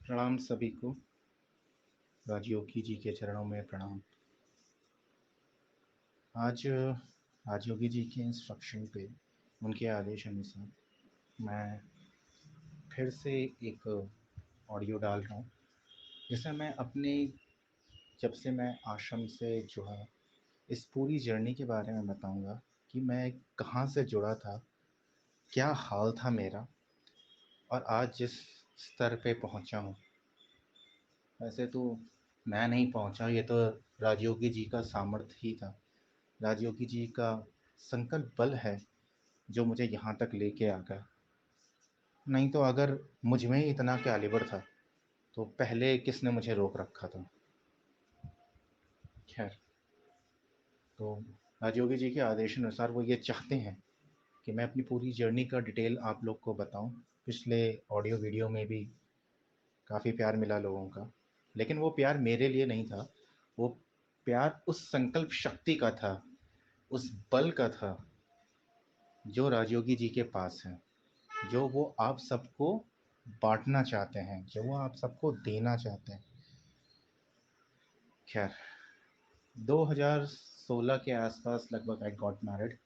प्रणाम सभी को। राजयोगी जी के चरणों में प्रणाम। आज राजयोगी जी के इंस्ट्रक्शन पे, उनके आदेश अनुसार मैं फिर से एक ऑडियो डाल रहा हूँ, जिसमें मैं अपने जब से मैं आश्रम से जुड़ा इस पूरी जर्नी के बारे में बताऊंगा कि मैं कहाँ से जुड़ा था, क्या हाल था मेरा, और आज जिस स्तर पे पहुँचा हूँ। वैसे तो मैं नहीं पहुँचा, ये तो राजयोगी जी का सामर्थ्य ही था। राजयोगी जी का संकल्प बल है जो मुझे यहाँ तक लेके आ गया। नहीं तो अगर मुझ में ही इतना कैलिबर था तो पहले किसने मुझे रोक रखा था। खैर, तो राजयोगी जी के आदेशानुसार वो ये चाहते हैं कि मैं अपनी पूरी जर्नी का डिटेल आप लोग को बताऊं। पिछले ऑडियो वीडियो में भी काफ़ी प्यार मिला लोगों का, लेकिन वो प्यार मेरे लिए नहीं था। वो प्यार उस संकल्प शक्ति का था, उस बल का था जो राजयोगी जी के पास है, जो वो आप सबको बांटना चाहते हैं, जो वो आप सबको देना चाहते हैं। खैर, 2016 के आसपास लगभग आई गॉट मैरिड,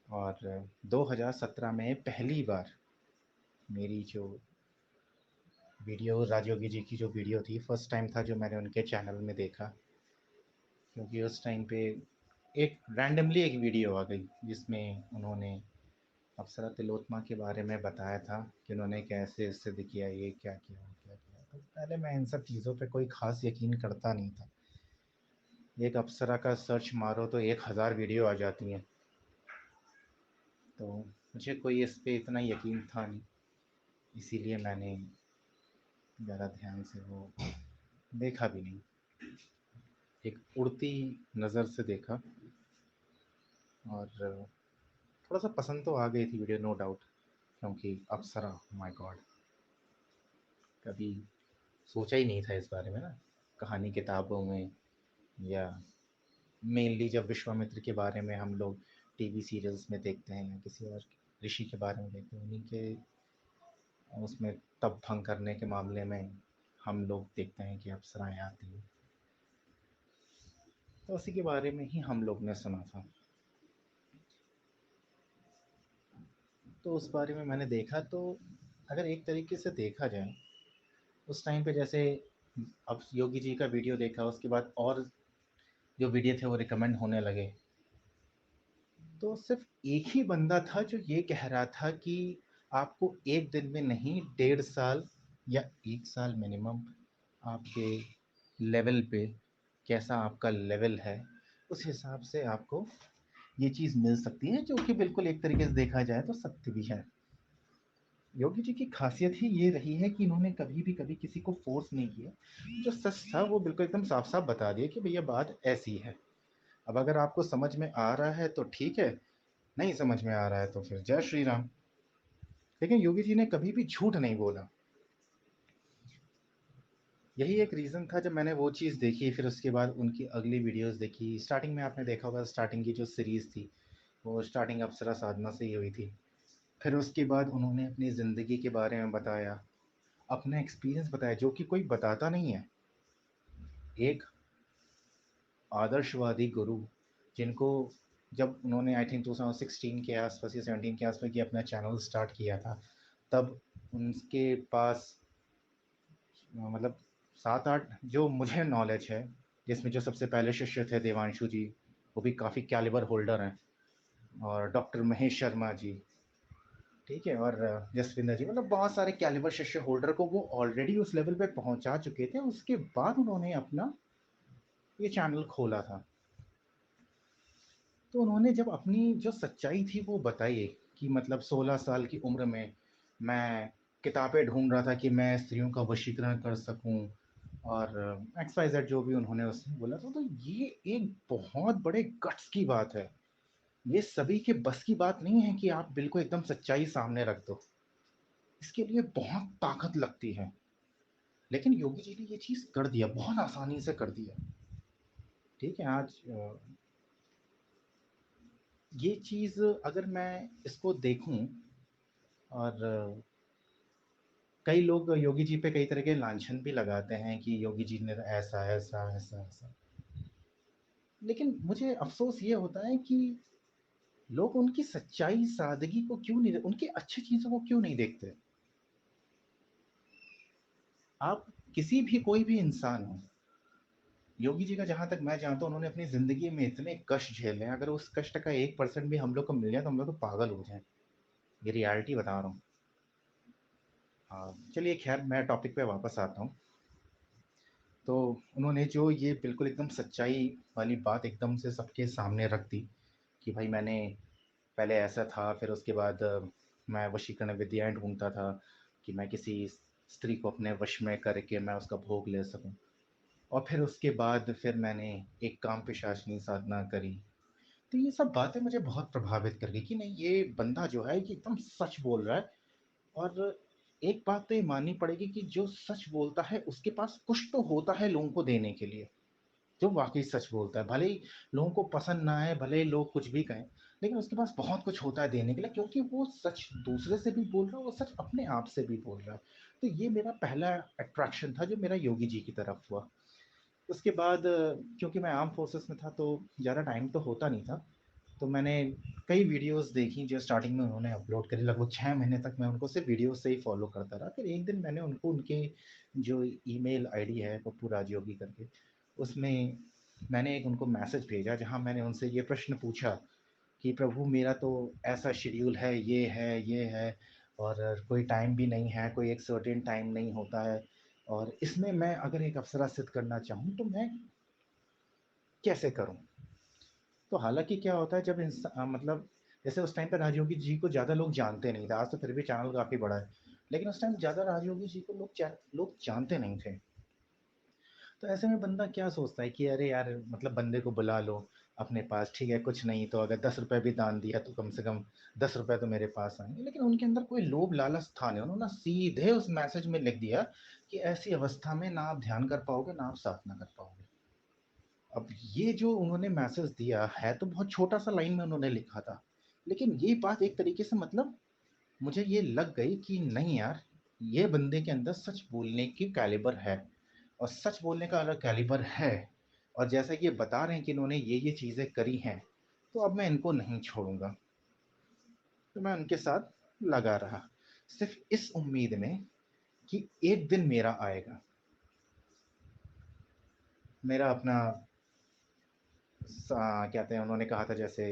और 2017 में पहली बार मेरी जो वीडियो, राजयोगी जी की जो वीडियो थी, फर्स्ट टाइम था जो मैंने उनके चैनल में देखा। क्योंकि उस टाइम पे एक रैंडमली एक वीडियो आ गई जिसमें उन्होंने अप्सरा तिलोत्मा के बारे में बताया था कि उन्होंने कैसे सिद्ध किया, ये क्या किया, वो क्या किया। तो पहले मैं इन सब चीज़ों पे कोई ख़ास यकीन करता नहीं था। एक अप्सरा का सर्च मारो तो 1000 वीडियो आ जाती हैं, तो मुझे कोई इस पे इतना यकीन था नहीं। इसीलिए मैंने ज़्यादा ध्यान से वो देखा भी नहीं। एक उड़ती नज़र से देखा, और थोड़ा सा पसंद तो आ गई थी वीडियो, नो डाउट। क्योंकि अप्सरा, माय गॉड, कभी सोचा ही नहीं था इस बारे में ना, कहानी किताबों में, या मेनली जब विश्वामित्र के बारे में हम लोग टीवी सीरियल्स में देखते हैं या किसी और ऋषि के बारे में देखते हैं, उन्हीं के उसमें तप भंग करने के मामले में हम लोग देखते हैं कि अप्सराएं आती हैं। तो उसी के बारे में ही हम लोग ने सुना था। तो उस बारे में मैंने देखा, तो अगर एक तरीके से देखा जाए, उस टाइम पे जैसे अब योगी जी का वीडियो देखा, उसके बाद और जो वीडियो थे वो रिकमेंड होने लगे। तो सिर्फ एक ही बंदा था जो ये कह रहा था कि आपको एक दिन में नहीं, 1.5 साल या 1 साल मिनिमम आपके लेवल पे, कैसा आपका लेवल है उस हिसाब से आपको ये चीज़ मिल सकती है, जो कि बिल्कुल एक तरीके से देखा जाए तो सत्य भी है। योगी जी की खासियत ही ये रही है कि इन्होंने कभी भी कभी किसी को फोर्स नहीं किया। जो सच था वो बिल्कुल एकदम साफ साफ बता दिया कि भैया बात ऐसी है। अब अगर आपको समझ में आ रहा है तो ठीक है, नहीं समझ में आ रहा है तो फिर जय श्री राम। लेकिन योगी जी ने कभी भी झूठ नहीं बोला। यही एक रीज़न था जब मैंने वो चीज़ देखी, फिर उसके बाद उनकी अगली वीडियोस देखी। स्टार्टिंग में आपने देखा होगा, स्टार्टिंग की जो सीरीज़ थी वो स्टार्टिंग अप्सरा साधना से ही हुई थी। फिर उसके बाद उन्होंने अपनी ज़िंदगी के बारे में बताया, अपना एक्सपीरियंस बताया, जो कि कोई बताता नहीं है। एक आदर्शवादी गुरु, जिनको जब उन्होंने आई थिंक 2016 के आसपास या 17 के आसपास ये अपना चैनल स्टार्ट किया था, तब उनके पास मतलब 7-8, जो मुझे नॉलेज है, जिसमें जो सबसे पहले शिष्य थे देवांशु जी, वो भी काफ़ी कैलिबर होल्डर हैं, और डॉक्टर महेश शर्मा जी, ठीक है, और जसविंदर जी, मतलब बहुत सारे कैलिबर शिष्य होल्डर को वो ऑलरेडी उस लेवल पे पहुंचा चुके थे। उसके बाद उन्होंने अपना ये चैनल खोला था। तो उन्होंने जब अपनी जो सच्चाई थी वो बताई कि मतलब 16 साल की उम्र में मैं किताबें ढूंढ रहा था कि मैं स्त्रियों का वशीकरण कर सकूं, और एक्स वाई जेड जो भी उन्होंने उसमें बोला था। तो ये एक बहुत बड़े गट्स की बात है। ये सभी के बस की बात नहीं है कि आप बिल्कुल एकदम सच्चाई सामने रख दो। इसके लिए बहुत ताकत लगती है। लेकिन योगी जी ने ये चीज़ कर दिया, बहुत आसानी से कर दिया। ठीक है, आज ये चीज़ अगर मैं इसको देखूं, और कई लोग योगी जी पे कई तरह के लांछन भी लगाते हैं कि योगी जी ने ऐसा ऐसा ऐसा ऐसा, लेकिन मुझे अफसोस ये होता है कि लोग उनकी सच्चाई सादगी को क्यों नहीं, उनकी अच्छी चीजों को क्यों नहीं देखते। आप किसी भी कोई भी इंसान हो, योगी जी का जहां तक मैं जानता हूँ उन्होंने अपनी जिंदगी में इतने कष्ट झेले हैं, अगर उस कष्ट का 1% भी हम लोग को मिल जाए तो हम लोग तो पागल हो जाए। ये रियलिटी बता रहा हूँ। हाँ चलिए खैर, मैं टॉपिक पे वापस आता हूँ। तो उन्होंने जो ये बिल्कुल एकदम सच्चाई वाली बात एकदम से सबके सामने रख दी कि भाई मैंने पहले ऐसा था, फिर उसके बाद मैं वशीकरण विद्याएं ढूंढता था कि मैं किसी स्त्री को अपने वश में करके मैं उसका भोग ले सकूं, और फिर उसके बाद फिर मैंने एक काम पिशाचिनी साधना करी। तो ये सब बातें मुझे बहुत प्रभावित कर गई कि नहीं, ये बंदा जो है कि एकदम सच बोल रहा है। और एक बात तो ये माननी पड़ेगी कि जो सच बोलता है उसके पास कुछ तो होता है लोगों को देने के लिए। जो वाकई सच बोलता है, भले ही लोगों को पसंद ना आए, भले ही लोग कुछ भी कहें, लेकिन उसके पास बहुत कुछ होता है देने के लिए, क्योंकि वो सच दूसरे से भी बोल रहा है, वो सच अपने आप से भी बोल रहा है। तो ये मेरा पहला अट्रैक्शन था जो मेरा योगी जी की तरफ हुआ। उसके बाद क्योंकि मैं आर्म फोर्सेस में था तो ज़्यादा टाइम तो होता नहीं था, तो मैंने कई वीडियोस देखी जो स्टार्टिंग में उन्होंने अपलोड करी। लगभग 6 महीने तक मैं उनको सिर्फ वीडियो से ही फॉलो करता रहा। फिर एक दिन मैंने उनको उनके जो ईमेल आईडी है पप्पू राजयोगी करके, उसमें मैंने एक उनको मैसेज भेजा जहाँ मैंने उनसे ये प्रश्न पूछा कि प्रभु मेरा तो ऐसा शेड्यूल है ये है, और कोई टाइम भी नहीं है, कोई एक सर्टेन टाइम नहीं होता है, और इसमें मैं अगर एक अप्सरा सिद्ध करना चाहूँ तो मैं कैसे करूँ। तो हालाँकि क्या होता है जब मतलब जैसे उस टाइम पे राजयोगी जी को ज़्यादा लोग जानते नहीं थे, आज तो फिर भी चैनल काफ़ी बड़ा है, लेकिन उस टाइम ज़्यादा राजयोगी जी को लोग जानते नहीं थे। तो ऐसे में बंदा क्या सोचता है कि अरे यार, मतलब बंदे को बुला लो अपने पास, ठीक है कुछ नहीं तो अगर 10 रुपए भी दान दिया तो कम से कम 10 रुपए तो मेरे पास आएंगे। लेकिन उनके अंदर कोई लोभ लालच था नहीं, उन्होंने सीधे उस मैसेज में लिख दिया कि ऐसी अवस्था में ना आप ध्यान कर पाओगे ना आप साधना कर पाओगे। अब ये जो उन्होंने मैसेज दिया है तो बहुत छोटा सा लाइन में उन्होंने लिखा था, लेकिन ये बात एक तरीके से मतलब मुझे ये लग गई कि नहीं यार, ये बंदे के अंदर सच बोलने की कैलिबर है, और सच बोलने का अगर कैलिबर है, और जैसा कि ये बता रहे हैं कि इन्होंने ये चीज़ें करी हैं, तो अब मैं इनको नहीं छोड़ूंगा। तो मैं उनके साथ लगा रहा, सिर्फ इस उम्मीद में कि एक दिन मेरा आएगा, मेरा अपना कहते हैं उन्होंने कहा था जैसे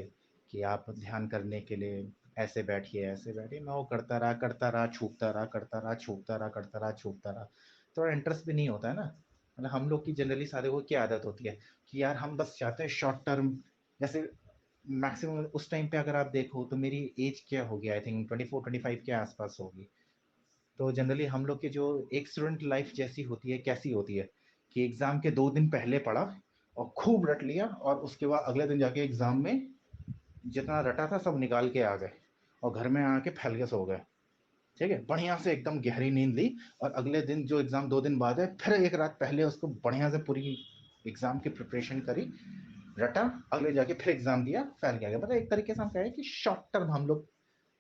कि आप ध्यान करने के लिए ऐसे बैठिए, मैं वो करता रहा छूटता रहा, करता रहा छूटता रहा, करता रहा छूटता रहा। थोड़ा इंटरेस्ट भी नहीं होता है ना, मतलब हम लोग की जनरली सारे को क्या आदत होती है कि यार हम बस चाहते हैं शॉर्ट टर्म। जैसे मैक्सिमम उस टाइम पे अगर आप देखो तो मेरी एज क्या होगी, आई थिंक 24-25 के आसपास होगी। तो जनरली हम लोग की जो एक स्टूडेंट लाइफ जैसी होती है, कैसी होती है कि एग्जाम के 2 दिन पहले पढ़ा और खूब रट लिया, और उसके बाद अगले दिन जाके एग्जाम में जितना रटा था सब निकाल के आ गए, और घर में आके फैल के सो गए। ठीक है, बढ़िया से एकदम गहरी नींद ली, और अगले दिन जो एग्जाम 2 दिन बाद है फिर एक रात पहले उसको बढ़िया से पूरी एग्जाम की प्रिपरेशन करी, रटा, अगले जाके फिर एग्जाम दिया, फैल गया। मतलब एक तरीके से हम कहें कि शॉर्ट टर्म हम लोग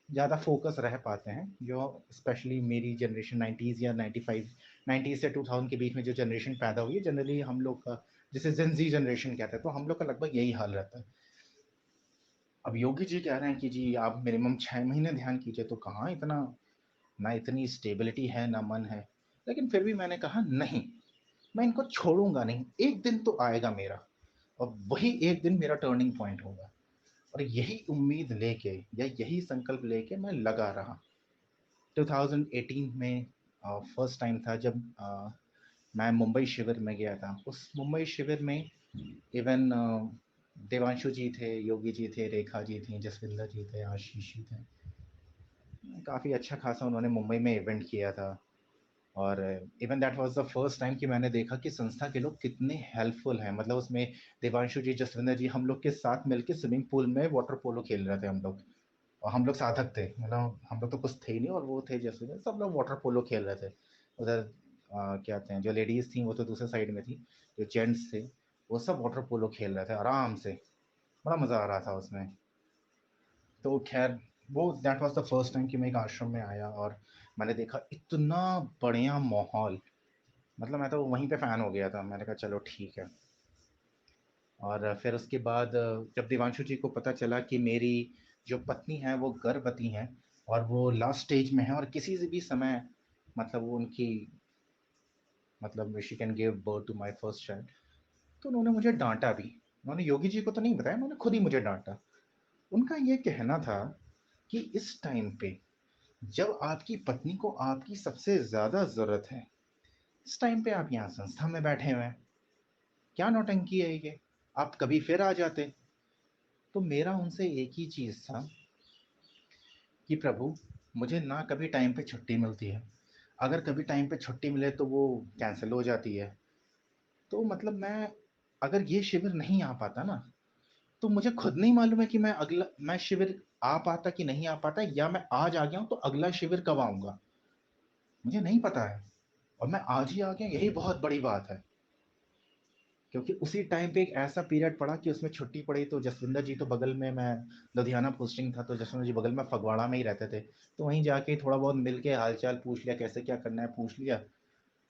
ज़्यादा फोकस रह पाते हैं, जो स्पेशली मेरी जनरेशन 90s या 95, 90s से 2000 के बीच में जो जनरेशन पैदा हुई है, जनरली हम लोग का जिसे जेनजी जनरेशन कहते हैं, तो हम लोग का लगभग यही हाल रहता है। अब योगी जी कह रहे हैं कि जी आप मिनिमम 6 महीने ध्यान कीजिए, तो कहाँ इतना, ना इतनी स्टेबिलिटी है ना मन है। लेकिन फिर भी मैंने कहा नहीं, मैं इनको छोड़ूंगा नहीं, एक दिन तो आएगा मेरा, और वही एक दिन मेरा टर्निंग पॉइंट होगा। और यही उम्मीद लेके या यही संकल्प लेके मैं लगा रहा। 2018 में फर्स्ट टाइम था जब मैं मुंबई शिविर में गया था। उस मुंबई शिविर में इवन देवांशु जी थे, योगी जी थे, रेखा जी थी, जसविंदर जी थे, आशीष जी थे। काफ़ी अच्छा खासा उन्होंने मुंबई में इवेंट किया था। और even that was the first time कि मैंने देखा कि संस्था के लोग कितने हेल्पफुल हैं। मतलब उसमें देवांशु जी, जसविंदर जी हम लोग के साथ मिलके स्विमिंग पूल में वाटर पोलो खेल रहे थे हम लोग, और हम लोग साधक थे, मतलब हम लोग तो कुछ थे ही नहीं, और वो थे जसविंदर, सब लोग वाटर पोलो खेल रहे थे उधर। क्या कहते हैं, जो लेडीज़ थी वो तो दूसरे साइड में थी, जो जेंट्स थे वो सब वाटर पोलो खेल रहे थे आराम से। बड़ा मज़ा आ रहा था उसमें। तो खैर, वो that was the first time कि मैं एक आश्रम में आया, और मैंने देखा इतना बढ़िया माहौल, मतलब मैं तो वहीं पे फ़ैन हो गया था। मैंने कहा चलो ठीक है। और फिर उसके बाद जब देवांशु जी को पता चला कि मेरी जो पत्नी है वो गर्भवती हैं और वो लास्ट स्टेज में है और किसी से भी समय मतलब वो उनकी मतलब she can give birth to my first child, तो उन्होंने मुझे डाँटा भी। उन्होंने योगी जी को तो नहीं बताया, उन्होंने खुद ही मुझे डाँटा। उनका ये कहना था कि इस टाइम पे जब आपकी पत्नी को आपकी सबसे ज़्यादा ज़रूरत है, इस टाइम पे आप यहाँ संस्था में बैठे हुए हैं, क्या नौटंकी है ये? आप कभी फिर आ जाते। तो मेरा उनसे एक ही चीज़ था कि प्रभु, मुझे ना कभी टाइम पे छुट्टी मिलती है, अगर कभी टाइम पे छुट्टी मिले तो वो कैंसिल हो जाती है। तो मतलब मैं अगर ये शिविर नहीं आ पाता ना, तो मुझे खुद नहीं मालूम है कि मैं शिविर आ पाता कि नहीं आ पाता, या मैं आज आ गया हूँ तो अगला शिविर कब आऊँगा, मुझे नहीं पता है। और मैं आज ही आ गया, यही बहुत बड़ी बात है। क्योंकि उसी टाइम पे एक ऐसा पीरियड पड़ा कि उसमें छुट्टी पड़ी, तो जसविंदर जी तो बगल में, मैं लुधियाना पोस्टिंग था तो जसविंदर जी बगल में फगवाड़ा में ही रहते थे, तो वहीं जाके थोड़ा बहुत मिल के हालचाल पूछ लिया, कैसे क्या करना है पूछ लिया,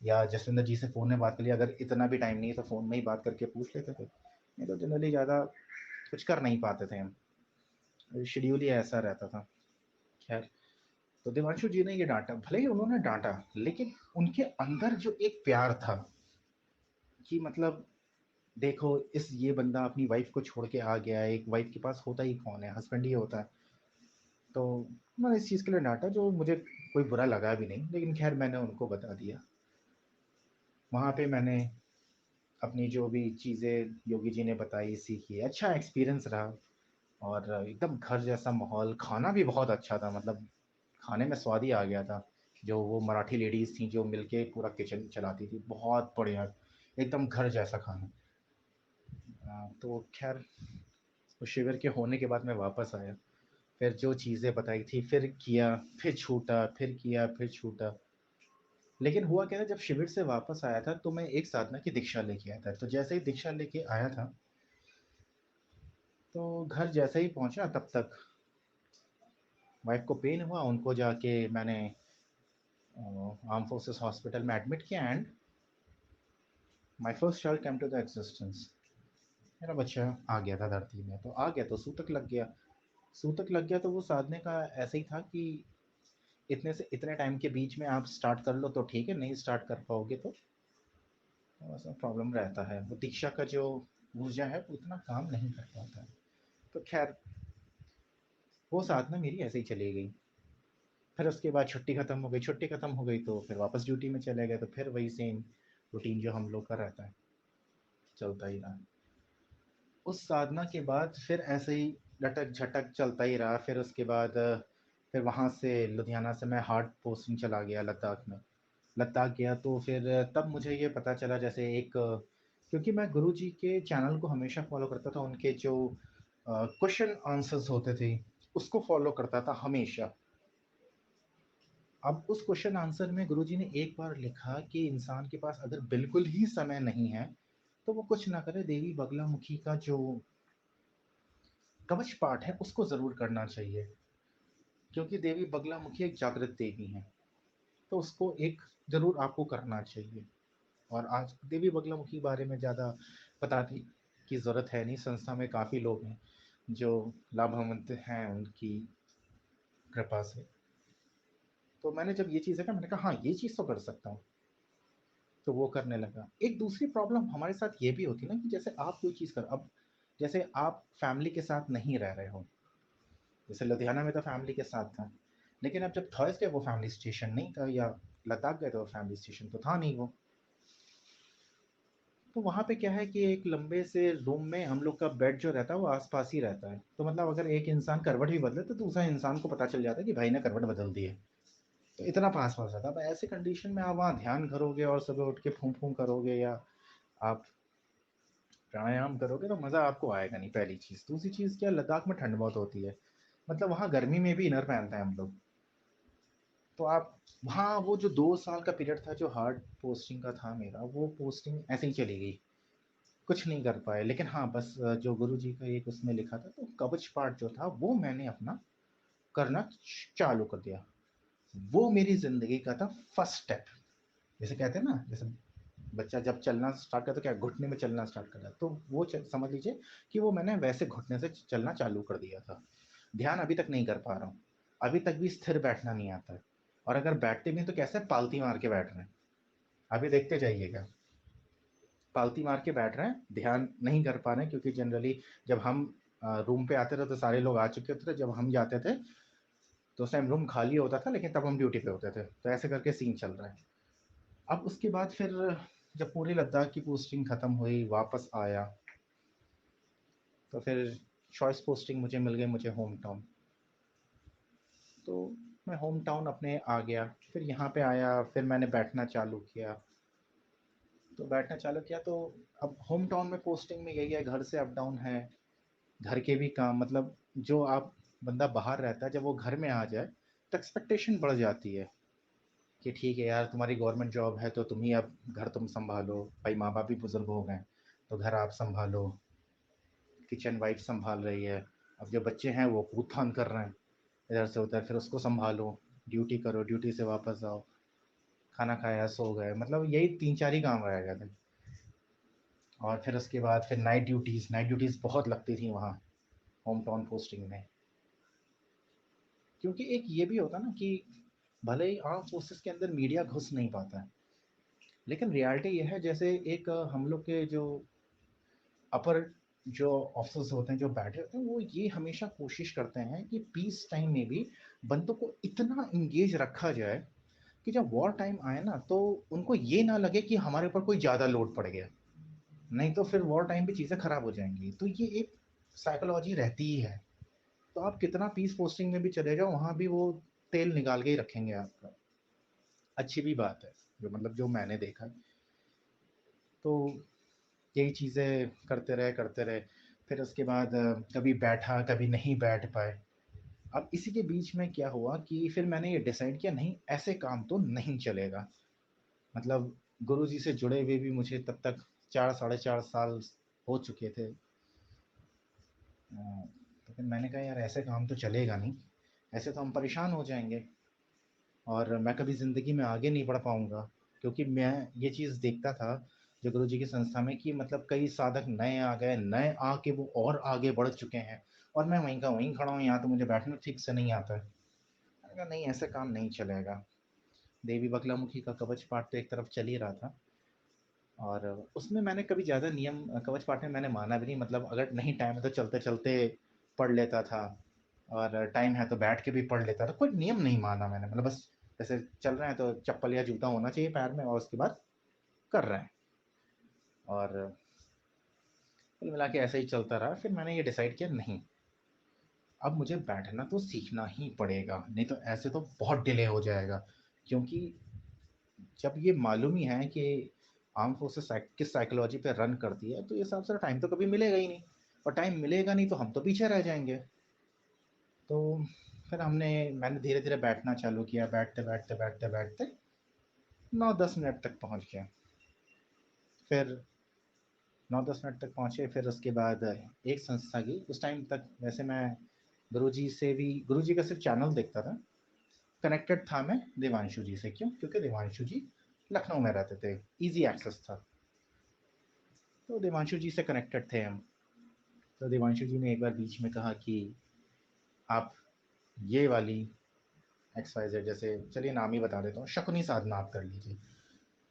या जसविंदर जी से फ़ोन में बात कर लिया, अगर इतना भी टाइम नहीं है तो फ़ोन में ही बात करके पूछ लेते थे। नहीं तो जनरली ज़्यादा कुछ कर नहीं पाते थे हम, शेड्यूल ही ऐसा रहता था। खैर, तो देवांशु जी ने ये डांटा, भले ही उन्होंने डांटा, लेकिन उनके अंदर जो एक प्यार था कि मतलब देखो, इस ये बंदा अपनी वाइफ को छोड़ के आ गया है, एक वाइफ के पास होता ही कौन है, हस्बैंड ही होता है। तो उन्होंने इस चीज़ के लिए डांटा, जो मुझे कोई बुरा लगा भी नहीं, लेकिन खैर मैंने उनको बता दिया। वहाँ पे मैंने अपनी जो भी चीज़ें योगी जी ने बताई सीखी, अच्छा एक्सपीरियंस रहा। और एकदम घर जैसा माहौल, खाना भी बहुत अच्छा था, मतलब खाने में स्वाद ही आ गया था। जो वो मराठी लेडीज़ थी जो मिलके पूरा किचन चलाती थी, बहुत बढ़िया, एकदम घर जैसा खाना। तो खैर, उस शिविर के होने के बाद मैं वापस आया, फिर जो चीज़ें बताई थी फिर किया, फिर छूटा, फिर किया, फिर छूटा। लेकिन हुआ क्या था, जब शिविर से वापस आया था तो मैं एक साधना की दीक्षा लेके आया था। तो जैसे ही दीक्षा लेके आया था, तो घर जैसे ही पहुंचा तब तक वाइफ को पेन हुआ, उनको जाके मैंने आर्म फोर्सेस हॉस्पिटल में एडमिट किया, and my first child came to the existence. मेरा बच्चा आ गया था धरती में, तो आ गया तो सूतक लग गया। सूतक लग गया तो वो साधने का ऐसे ही था कि इतने से इतने टाइम के बीच में आप स्टार्ट कर लो तो ठीक है, नहीं स्टार्ट कर पाओगे तो ऐसा प्रॉब्लम रहता है। वो दीक्षा का जो ऊर्जा है वो उतना काम नहीं कर पाता है। तो खैर, वो साधना मेरी ऐसे ही चली गई। फिर उसके बाद छुट्टी खत्म हो गई, छुट्टी खत्म हो गई तो फिर वापस ड्यूटी में चले गए, तो फिर वही सेम रूटीन जो हम लोग का रहता है चलता ही रहा। उस साधना के बाद फिर ऐसे ही लटक झटक चलता ही रहा। फिर उसके बाद फिर वहाँ से लुधियाना से मैं हार्ड पोस्टिंग चला गया लद्दाख में। लद्दाख गया तो फिर तब मुझे ये पता चला, जैसे एक क्योंकि मैं गुरु जी के चैनल को हमेशा फॉलो करता था, उनके जो क्वेश्चन आंसर्स होते थे उसको फॉलो करता था हमेशा। अब उस क्वेश्चन आंसर में गुरुजी ने एक बार लिखा कि इंसान के पास अगर बिल्कुल ही समय नहीं है तो वो कुछ ना करे, देवी बगलामुखी का जो कवच पाठ है उसको जरूर करना चाहिए, क्योंकि देवी बगलामुखी एक जागृत देवी है, तो उसको एक जरूर आपको करना चाहिए। और आज देवी बगलामुखी के बारे में ज़्यादा बताने की ज़रूरत है नहीं, संस्था में काफ़ी लोग हैं जो लाभान्वित हैं उनकी कृपा से। तो मैंने जब ये चीज़ देखा, मैंने कहा हाँ, ये चीज़ तो कर सकता हूँ, तो वो करने लगा। एक दूसरी प्रॉब्लम हमारे साथ ये भी होती है ना कि जैसे आप कोई चीज़ कर, अब जैसे आप फैमिली के साथ नहीं रह रहे हो, जैसे लुधियाना में तो फैमिली के साथ था, लेकिन अब जब थर्सडे वो फैमिली स्टेशन नहीं था, या लद्दाख गए तो फैमिली स्टेशन तो था नहीं वो। तो वहाँ पे क्या है कि एक लंबे से रूम में हम लोग का बेड जो रहता है वो आसपास ही रहता है, तो मतलब अगर एक इंसान करवट भी बदले तो दूसरा इंसान को पता चल जाता है कि भाई ने करवट बदल दी है। तो इतना पास पास रहता है। अब ऐसे कंडीशन में आप वहाँ ध्यान करोगे और सुबह उठ के फूं फूं करोगे, या आप प्राणायाम करोगे, तो मज़ा आपको आएगा नहीं, पहली चीज़। दूसरी चीज़ क्या, लद्दाख में ठंड बहुत होती है, मतलब वहाँ गर्मी में भी इनर पहनते हैं हम लोग। तो आप वहाँ, वो जो 2 साल का पीरियड था जो हार्ड पोस्टिंग का था मेरा, वो पोस्टिंग ऐसे ही चली गई, कुछ नहीं कर पाए। लेकिन हाँ, बस जो गुरु जी का एक उसमें लिखा था, तो कवच पाठ जो था वो मैंने अपना करना चालू कर दिया। वो मेरी ज़िंदगी का था फर्स्ट स्टेप। जैसे कहते हैं ना, जैसे बच्चा जब चलना स्टार्ट करता है, क्या घुटने में चलना स्टार्ट कर रहा है, तो वो समझ लीजिए कि वो मैंने वैसे घुटने से चलना चालू कर दिया था। ध्यान अभी तक नहीं कर पा रहा हूँ, अभी तक भी स्थिर बैठना नहीं आता है, और अगर बैठते भी हैं तो कैसे पालती मार के बैठ रहे हैं। अभी देखते जाइएगा, पालती मार के बैठ रहे हैं, ध्यान नहीं कर पा रहे हैं, क्योंकि जनरली जब हम रूम पे आते थे तो सारे लोग आ चुके होते थे, जब हम जाते थे तो उस टाइम रूम खाली होता था, लेकिन तब हम ड्यूटी पे होते थे, तो ऐसे करके सीन चल रहा है। अब उसके बाद फिर जब पूरी लद्दाख की पोस्टिंग ख़त्म हुई, वापस आया, तो फिर चॉइस पोस्टिंग मुझे मिल गई, मुझे होम टाउन। तो मैं होम टाउन अपने आ गया, फिर यहाँ पे आया, फिर मैंने बैठना चालू किया। तो बैठना चालू किया तो अब होम टाउन में पोस्टिंग में यही है, घर से अप डाउन है, घर के भी काम, मतलब जो आप बंदा बाहर रहता है, जब वो घर में आ जाए तो एक्सपेक्टेशन बढ़ जाती है कि ठीक है यार, तुम्हारी गवर्नमेंट जॉब है तो तुम ही अब घर तुम संभालो, भाई माँ बाप भी बुजुर्ग हो गए तो घर आप संभालो, किचन वाइफ संभाल रही है, अब जो बच्चे हैं वो कूद फान कर रहे हैं इधर से उधर, फिर उसको संभालो, ड्यूटी करो, ड्यूटी से वापस आओ, खाना खाया, सो गए, मतलब यही तीन चार ही काम रह गए थे। और फिर उसके बाद फिर नाइट ड्यूटीज़ बहुत लगती थी वहाँ होम टाउन पोस्टिंग में। क्योंकि एक ये भी होता ना कि भले ही आर्म फोर्सेस के अंदर मीडिया घुस नहीं पाता है, लेकिन रियलिटी ये है, जैसे एक हम लोग के जो अपर जो ऑफिसर्स होते हैं, जो बैठे होते हैं, वो ये हमेशा कोशिश करते हैं कि पीस टाइम में भी बंदों को इतना इंगेज रखा जाए कि जब वॉर टाइम आए ना, तो उनको ये ना लगे कि हमारे ऊपर कोई ज़्यादा लोड पड़ गया, नहीं तो फिर वॉर टाइम पे चीज़ें खराब हो जाएंगी। तो ये एक साइकोलॉजी रहती ही है। तो आप कितना पीस पोस्टिंग में भी चले जाओ, वहाँ भी वो तेल निकाल के ही रखेंगे आपका। अच्छी भी बात है, जो मतलब जो मैंने देखा। तो यही चीज़ें करते रहे, फिर उसके बाद कभी बैठा, कभी नहीं बैठ पाए। अब इसी के बीच में क्या हुआ कि फिर मैंने ये डिसाइड किया, नहीं ऐसे काम तो नहीं चलेगा। मतलब गुरुजी से जुड़े हुए भी मुझे तब तक 4 साढ़े 4 साल हो चुके थे। तो फिर मैंने कहा यार ऐसे काम तो चलेगा नहीं, ऐसे तो हम परेशान हो जाएँगे और मैं कभी ज़िंदगी में आगे नहीं बढ़ पाऊँगा। क्योंकि मैं ये चीज़ देखता था जो गुरुजी की संस्था में, कि मतलब कई साधक नए आ गए, नए आके वो और आगे बढ़ चुके हैं, और मैं वहीं का वहीं खड़ा हूँ, यहाँ तो मुझे बैठना ठीक से नहीं आता है। मैंने कहा नहीं, ऐसे काम नहीं चलेगा। देवी बगलामुखी का कवच पाठ तो एक तरफ चल ही रहा था, और उसमें मैंने कभी ज़्यादा नियम कवच पाठ में मैंने माना भी नहीं, मतलब अगर नहीं टाइम है तो चलते-चलते पढ़ लेता था, और टाइम है तो बैठ के भी पढ़ लेता था। कोई नियम नहीं माना मैंने, मतलब बस जैसे चल रहे हैं तो चप्पल या जूता होना चाहिए पैर में, और उसके बाद कर रहे हैं, और कुल मिला के ऐसे ही चलता रहा। फिर मैंने ये डिसाइड किया, नहीं अब मुझे बैठना तो सीखना ही पड़ेगा, नहीं तो ऐसे तो बहुत डिले हो जाएगा। क्योंकि जब ये मालूम ही है कि आर्म फोर्सेस किस साइकोलॉजी पे रन करती है, तो ये हिसाब से टाइम तो कभी मिलेगा ही नहीं, और टाइम मिलेगा नहीं तो हम तो पीछे रह जाएंगे। तो फिर मैंने धीरे धीरे बैठना चालू किया, बैठते 9-10 मिनट तक पहुंच गया। फिर 9-10 मिनट तक पहुंचे, फिर उसके बाद एक संस्था की, उस टाइम तक वैसे मैं गुरुजी का सिर्फ चैनल देखता था, कनेक्टेड था मैं देवांशु जी से। क्यों? क्योंकि देवांशु जी लखनऊ में रहते थे, इजी एक्सेस था, तो देवांशु जी से कनेक्टेड थे हम। तो देवांशु जी ने एक बार बीच में कहा कि आप ये वाली एक्स वाई जेड, जैसे चलिए नाम ही बता देता हूँ, शकुनी साधना आप कर लीजिए।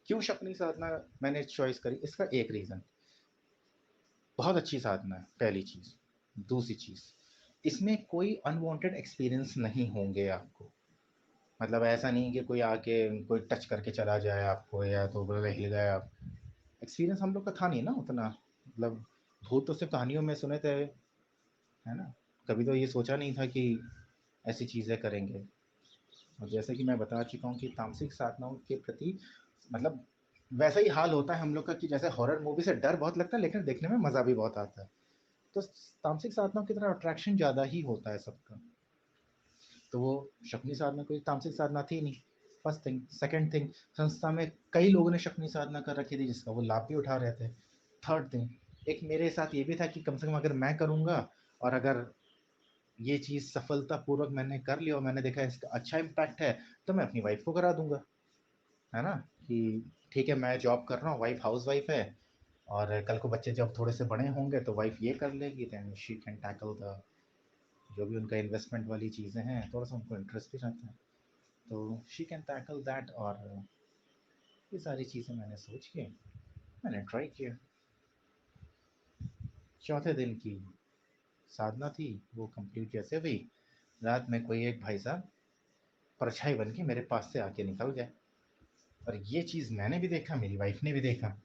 क्यों शकुनी साधना मैंने चॉइस करी, इसका एक रीज़न, बहुत अच्छी साधना है पहली चीज़। दूसरी चीज़, इसमें कोई अनवांटेड एक्सपीरियंस नहीं होंगे आपको। मतलब ऐसा नहीं कि कोई आके कोई टच करके चला जाए आपको, या तो बोले हिल गए आप। एक्सपीरियंस हम लोग का था नहीं ना उतना, मतलब भूत तो सिर्फ कहानियों में सुने थे, है ना, कभी तो ये सोचा नहीं था कि ऐसी चीज़ें करेंगे। और जैसे कि मैं बता चुका हूँ कि तामसिक साधनाओं के प्रति, मतलब वैसा ही हाल होता है हम लोग का, कि जैसे हॉरर मूवी से डर बहुत लगता है लेकिन देखने में मज़ा भी बहुत आता है। तो तामसिक साधनाओं की तरह अट्रैक्शन ज़्यादा ही होता है सबका। तो वो शकुनी साधना कोई तामसिक साधना थी नहीं, फर्स्ट थिंग। सेकंड थिंग, संस्था में कई लोगों ने शकुनी साधना कर रखी थी जिसका वो लाभ भी उठा रहे थे। थर्ड थिंग, एक मेरे साथ ये भी था कि कम से कम अगर मैं करूँगा, और अगर ये चीज़ सफलतापूर्वक मैंने कर ली और मैंने देखा इसका अच्छा इम्पैक्ट है, तो मैं अपनी वाइफ को करा दूंगा, है ना? कि ठीक है, मैं जॉब कर रहा हूँ, वाइफ हाउस वाइफ है, और कल को बच्चे जब थोड़े से बड़े होंगे तो वाइफ ये कर लेगी, then she can tackle the जो भी उनका इन्वेस्टमेंट वाली चीज़ें हैं, थोड़ा सा उनको इंटरेस्ट भी रहता है, तो शी कैन टैकल दैट। और ये सारी चीज़ें मैंने सोच के मैंने ट्राई किया। चौथे दिन की साधना थी, वो कंप्लीट जैसे हुई, रात में कोई एक भाई साहब परछाई बन के मेरे पास से आके निकल गए, और ये चीज़ मैंने भी देखा, मेरी वाइफ ने भी देखा।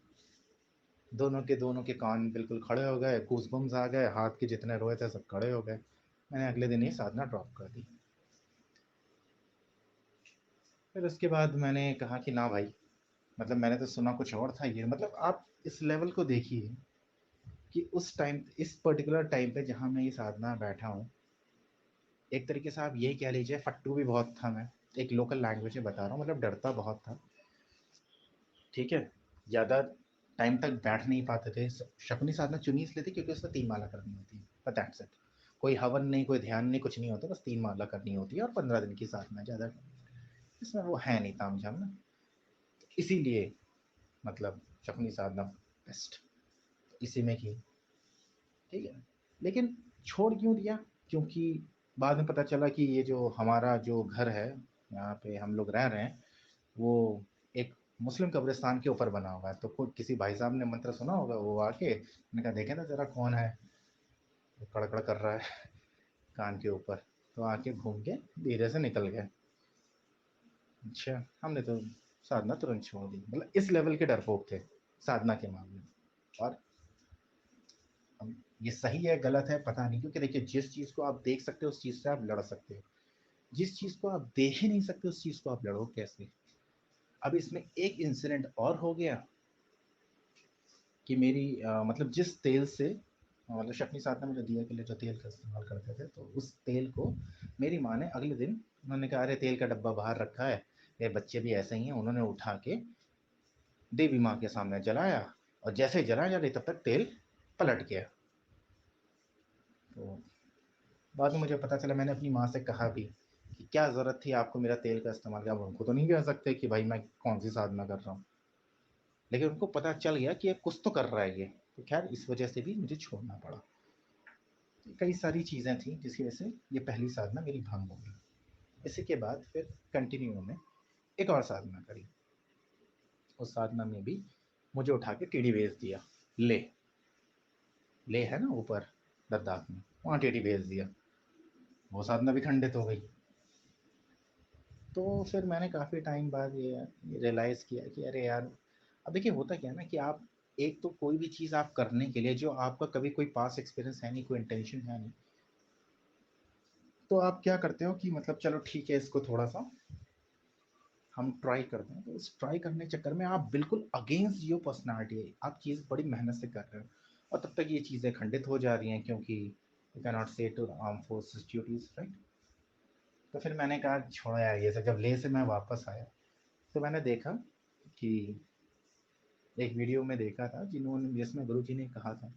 दोनों के कान बिल्कुल खड़े हो गए, गूज़बम्स आ गए, हाथ के जितने रोए थे सब खड़े हो गए। मैंने अगले दिन ही साधना ड्रॉप कर दी। फिर उसके बाद मैंने कहा कि ना भाई, मतलब मैंने तो सुना कुछ और था, ये मतलब आप इस लेवल को देखिए कि उस टाइम, इस पर्टिकुलर टाइम पे जहाँ मैं ये साधना बैठा हूँ, एक तरीके से आप ये कह लीजिए फट्टू भी बहुत था मैं, एक लोकल लैंग्वेज में बता रहा हूँ, मतलब डरता बहुत था, ठीक है? ज़्यादा टाइम तक बैठ नहीं पाते थे। शकुनी साधना चुनी इसलिए थी क्योंकि उसमें 3 माला करनी होती है, बस दैट्स इट। कोई हवन नहीं, कोई ध्यान नहीं, कुछ नहीं होता, बस 3 माला करनी होती है और 15 दिन की साधना, ज़्यादा इसमें वो है नहीं तामझाम ना। इसीलिए मतलब शकुनी साधना बेस्ट इसी में की, ठीक है? लेकिन छोड़ क्यों दिया? क्योंकि बाद में पता चला कि ये जो हमारा जो घर है, यहाँ पे हम लोग रह रहे हैं, वो एक मुस्लिम कब्रिस्तान के ऊपर बना हुआ है। तो कोई किसी भाई साहब ने मंत्र सुना होगा, वो आके मैंने कहा देखे ना जरा कौन है वो कड़कड़ कर रहा है कान के ऊपर, तो आके घूम के धीरे से निकल गए। अच्छा, हमने तो साधना तुरंत छोड़ दी, मतलब इस लेवल के डरपोक थे साधना के मामले में। और अब ये सही है गलत है पता नहीं, क्योंकि देखिए जिस चीज़ को आप देख सकते हो उस चीज़ से आप लड़ सकते हो, जिस चीज़ को आप देख ही नहीं सकते उस चीज़ को आप लड़ो कैसे? अब इसमें एक इंसिडेंट और हो गया कि मेरी मतलब जिस तेल से मतलब शक्ति साधना में जो दिया के लिए जो तेल का इस्तेमाल करते थे, तो उस तेल को मेरी माँ ने अगले दिन, उन्होंने कहा अरे तेल का डब्बा बाहर रखा है, ये बच्चे भी ऐसे ही हैं, उन्होंने उठा के देवी माँ के सामने जलाया, और जैसे ही जलाया जा रही तब तक तेल पलट गया। तो बाद में मुझे पता चला, मैंने अपनी माँ से कहा भी कि क्या ज़रूरत थी आपको मेरा तेल का इस्तेमाल किया, उनको तो नहीं कह सकते कि भाई मैं कौन सी साधना कर रहा हूँ, लेकिन उनको पता चल गया कि ये कुछ तो कर रहा है ये, तो खैर इस वजह से भी मुझे छोड़ना पड़ा। कई सारी चीज़ें थी जिसकी वजह से ये पहली साधना मेरी भंग हो गई। इसी के बाद फिर कंटिन्यू में एक और साधना करी, उस साधना में भी मुझे उठा के टीढ़ी भेज दिया। ले ले है ना ऊपर लद्दाख में, वहाँ टीढ़ी भेज दिया, वो साधना भी खंडित हो गई। तो फिर मैंने काफ़ी टाइम बाद ये रियलाइज़ किया कि अरे यार, अब देखिए होता क्या है ना कि आप एक तो कोई भी चीज़ आप करने के लिए जो आपका कभी कोई पास एक्सपीरियंस है नहीं, कोई इंटेंशन है नहीं, तो आप क्या करते हो कि मतलब चलो ठीक है इसको थोड़ा सा हम ट्राई करते हैं, तो उस ट्राई करने के चक्कर में आप बिल्कुल अगेंस्ट योर पर्सनालिटी है, आप चीज़ बड़ी मेहनत से कर रहे हो, और तब तक ये चीज़ें खंडित हो जा रही हैं क्योंकि you can not say to arm forces duties, right? तो फिर मैंने कहा छोड़ो यार ये सब। जब ले से मैं वापस आया तो मैंने देखा कि एक वीडियो में देखा था जिन्होंने, जिसमें गुरु जी ने कहा था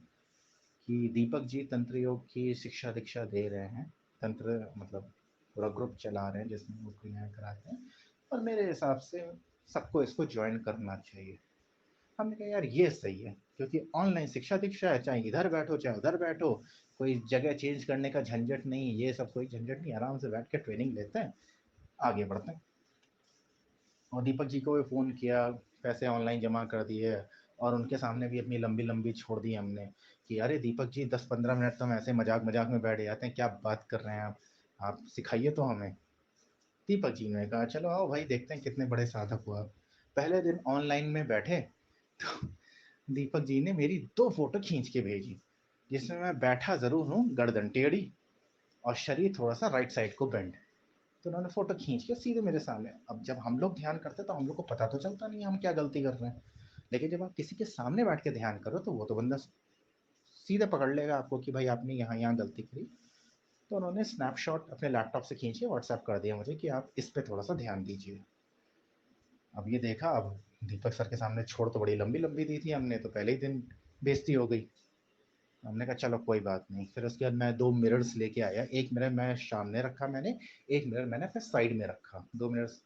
कि दीपक जी तंत्र योग की शिक्षा दीक्षा दे रहे हैं, तंत्र मतलब पूरा ग्रुप चला रहे हैं जिसमें वो क्रियाएं कराते हैं, और मेरे हिसाब से सबको इसको ज्वाइन करना चाहिए। हमने कहा यार ये सही है, क्योंकि ऑनलाइन शिक्षा दीक्षा है, चाहे इधर बैठो चाहे उधर बैठो, कोई जगह चेंज करने का झंझट नहीं, ये सब कोई झंझट नहीं, आराम से बैठ के ट्रेनिंग लेते हैं, आगे बढ़ते हैं। और दीपक जी को भी फ़ोन किया, पैसे ऑनलाइन जमा कर दिए, और उनके सामने भी अपनी लंबी लंबी छोड़ दी हमने कि अरे दीपक जी 10-15 मिनट तो हम ऐसे मजाक मजाक में बैठ जाते हैं, क्या बात कर रहे हैं आप सिखाइए तो हमें। दीपक जी ने कहा चलो आओ भाई देखते हैं कितने बड़े साधक हुआ। पहले दिन ऑनलाइन में बैठे तो दीपक जी ने मेरी 2 फोटो खींच के भेजी, जिसमें मैं बैठा ज़रूर हूँ, गर्दन टेढ़ी और शरीर थोड़ा सा राइट साइड को बेंड। तो उन्होंने फोटो खींच के सीधे मेरे सामने। अब जब हम लोग ध्यान करते तो हम लोग को पता तो चलता नहीं हम क्या गलती कर रहे हैं, लेकिन जब आप किसी के सामने बैठ के ध्यान करो तो वो तो बंदा सीधे पकड़ लेगा आपको कि भाई आपने यहाँ यहाँ गलती करी। तो उन्होंने स्नैपशॉट अपने लैपटॉप से खींच के व्हाट्सएप कर दिया मुझे कि आप इस पे थोड़ा सा ध्यान दीजिए। अब ये देखा, अब दीपक सर के सामने छोड़ तो बड़ी लंबी लंबी दी थी हमने, तो पहले ही दिन बेइज्जती हो गई। हमने कहा चलो कोई बात नहीं। फिर उसके बाद मैं 2 मिरर्स लेके आया, एक मिरर मैं सामने रखा मैंने, एक मिरर मैंने फिर साइड में रखा। 2 मिरर्स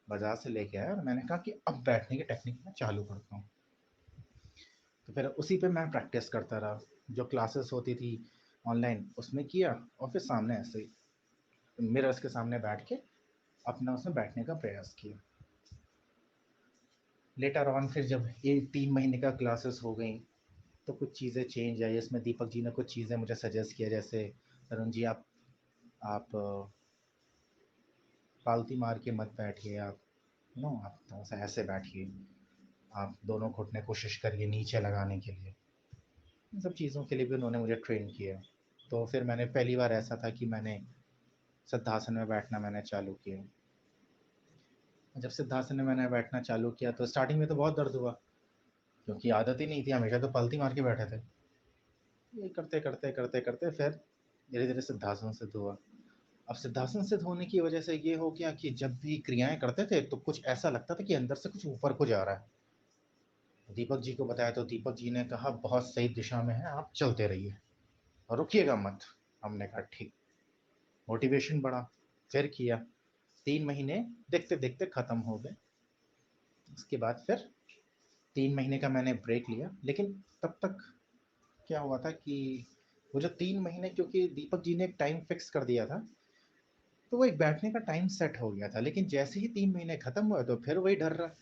बाजार से लेके आया और मैंने कहा कि अब बैठने की टेक्निक मैं चालू करता हूँ। तो फिर उसी पे मैं प्रैक्टिस करता रहा, जो क्लासेस होती थी ऑनलाइन उसमें किया, और फिर सामने ऐसे ही मिरर्स के सामने बैठ के अपना उसमें बैठने का प्रयास किया। लेटर ऑन फिर जब ये 3 महीने का क्लासेस हो गई तो कुछ चीज़ें चेंज आई। इसमें दीपक जी ने कुछ चीज़ें मुझे सजेस्ट किया, जैसे तरुण जी आप पालती मार के मत बैठिए, आप नो आप थोड़ा सा ऐसे बैठिए, आप दोनों घुटने कोशिश करिए नीचे लगाने के लिए। इन सब चीज़ों के लिए भी उन्होंने मुझे ट्रेन किया। तो फिर मैंने पहली बार ऐसा था कि मैंने सिद्धासन में बैठना मैंने चालू किया। जब सिद्धासन में मैंने बैठना चालू किया तो स्टार्टिंग में तो बहुत दर्द हुआ, क्योंकि आदत ही नहीं थी, हमेशा तो पलती मार के बैठे थे। ये करते करते करते करते फिर धीरे धीरे सिद्धासन सिद्ध हुआ। अब सिद्धासन सिद्ध होने की वजह से ये हो गया कि जब भी क्रियाएं करते थे तो कुछ ऐसा लगता था कि अंदर से कुछ ऊपर को जा रहा है। दीपक जी को बताया तो दीपक जी ने कहा बहुत सही दिशा में है, आप चलते रहिए और रुकिएगा मत। हमने कहा ठीक। मोटिवेशन बढ़ा, फिर किया। 3 महीने देखते देखते खत्म हो गए। उसके बाद फिर 3 महीने का मैंने ब्रेक लिया, लेकिन तब तक क्या हुआ था कि वो जो 3 महीने, क्योंकि दीपक जी ने एक टाइम फिक्स कर दिया था, तो वो एक बैठने का टाइम सेट हो गया था। लेकिन जैसे ही 3 महीने खत्म हुए तो फिर वही डर रहा,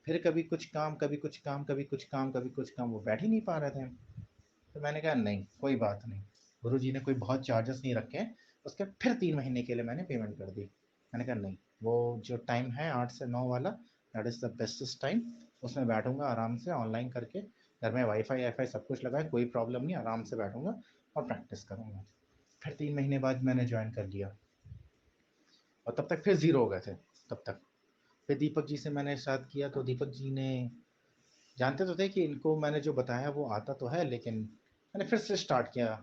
फिर कभी कुछ काम कभी कुछ काम कभी कुछ काम कभी कुछ काम, वो बैठ ही नहीं पा रहे थे। तो मैंने कहा नहीं कोई बात नहीं, गुरु जी ने कोई बहुत चार्जेस नहीं रखे हैं। उसके फिर 3 महीने के लिए मैंने पेमेंट कर दी। मैंने कहा नहीं, वो जो टाइम है 8 से 9 वाला, that is the bestest time. उसमें बैठूंगा आराम से ऑनलाइन करके, घर में वाईफाई वाईफाई सब कुछ लगा है, कोई प्रॉब्लम नहीं, आराम से बैठूंगा और प्रैक्टिस करूंगा। फिर 3 महीने बाद मैंने ज्वाइन कर लिया और तब तक फिर ज़ीरो हो गए थे। तब तक फिर दीपक जी से मैंने स्टार्ट किया तो दीपक जी ने जानते तो थे कि इनको मैंने जो बताया वो आता तो है, लेकिन मैंने फिर से स्टार्ट किया।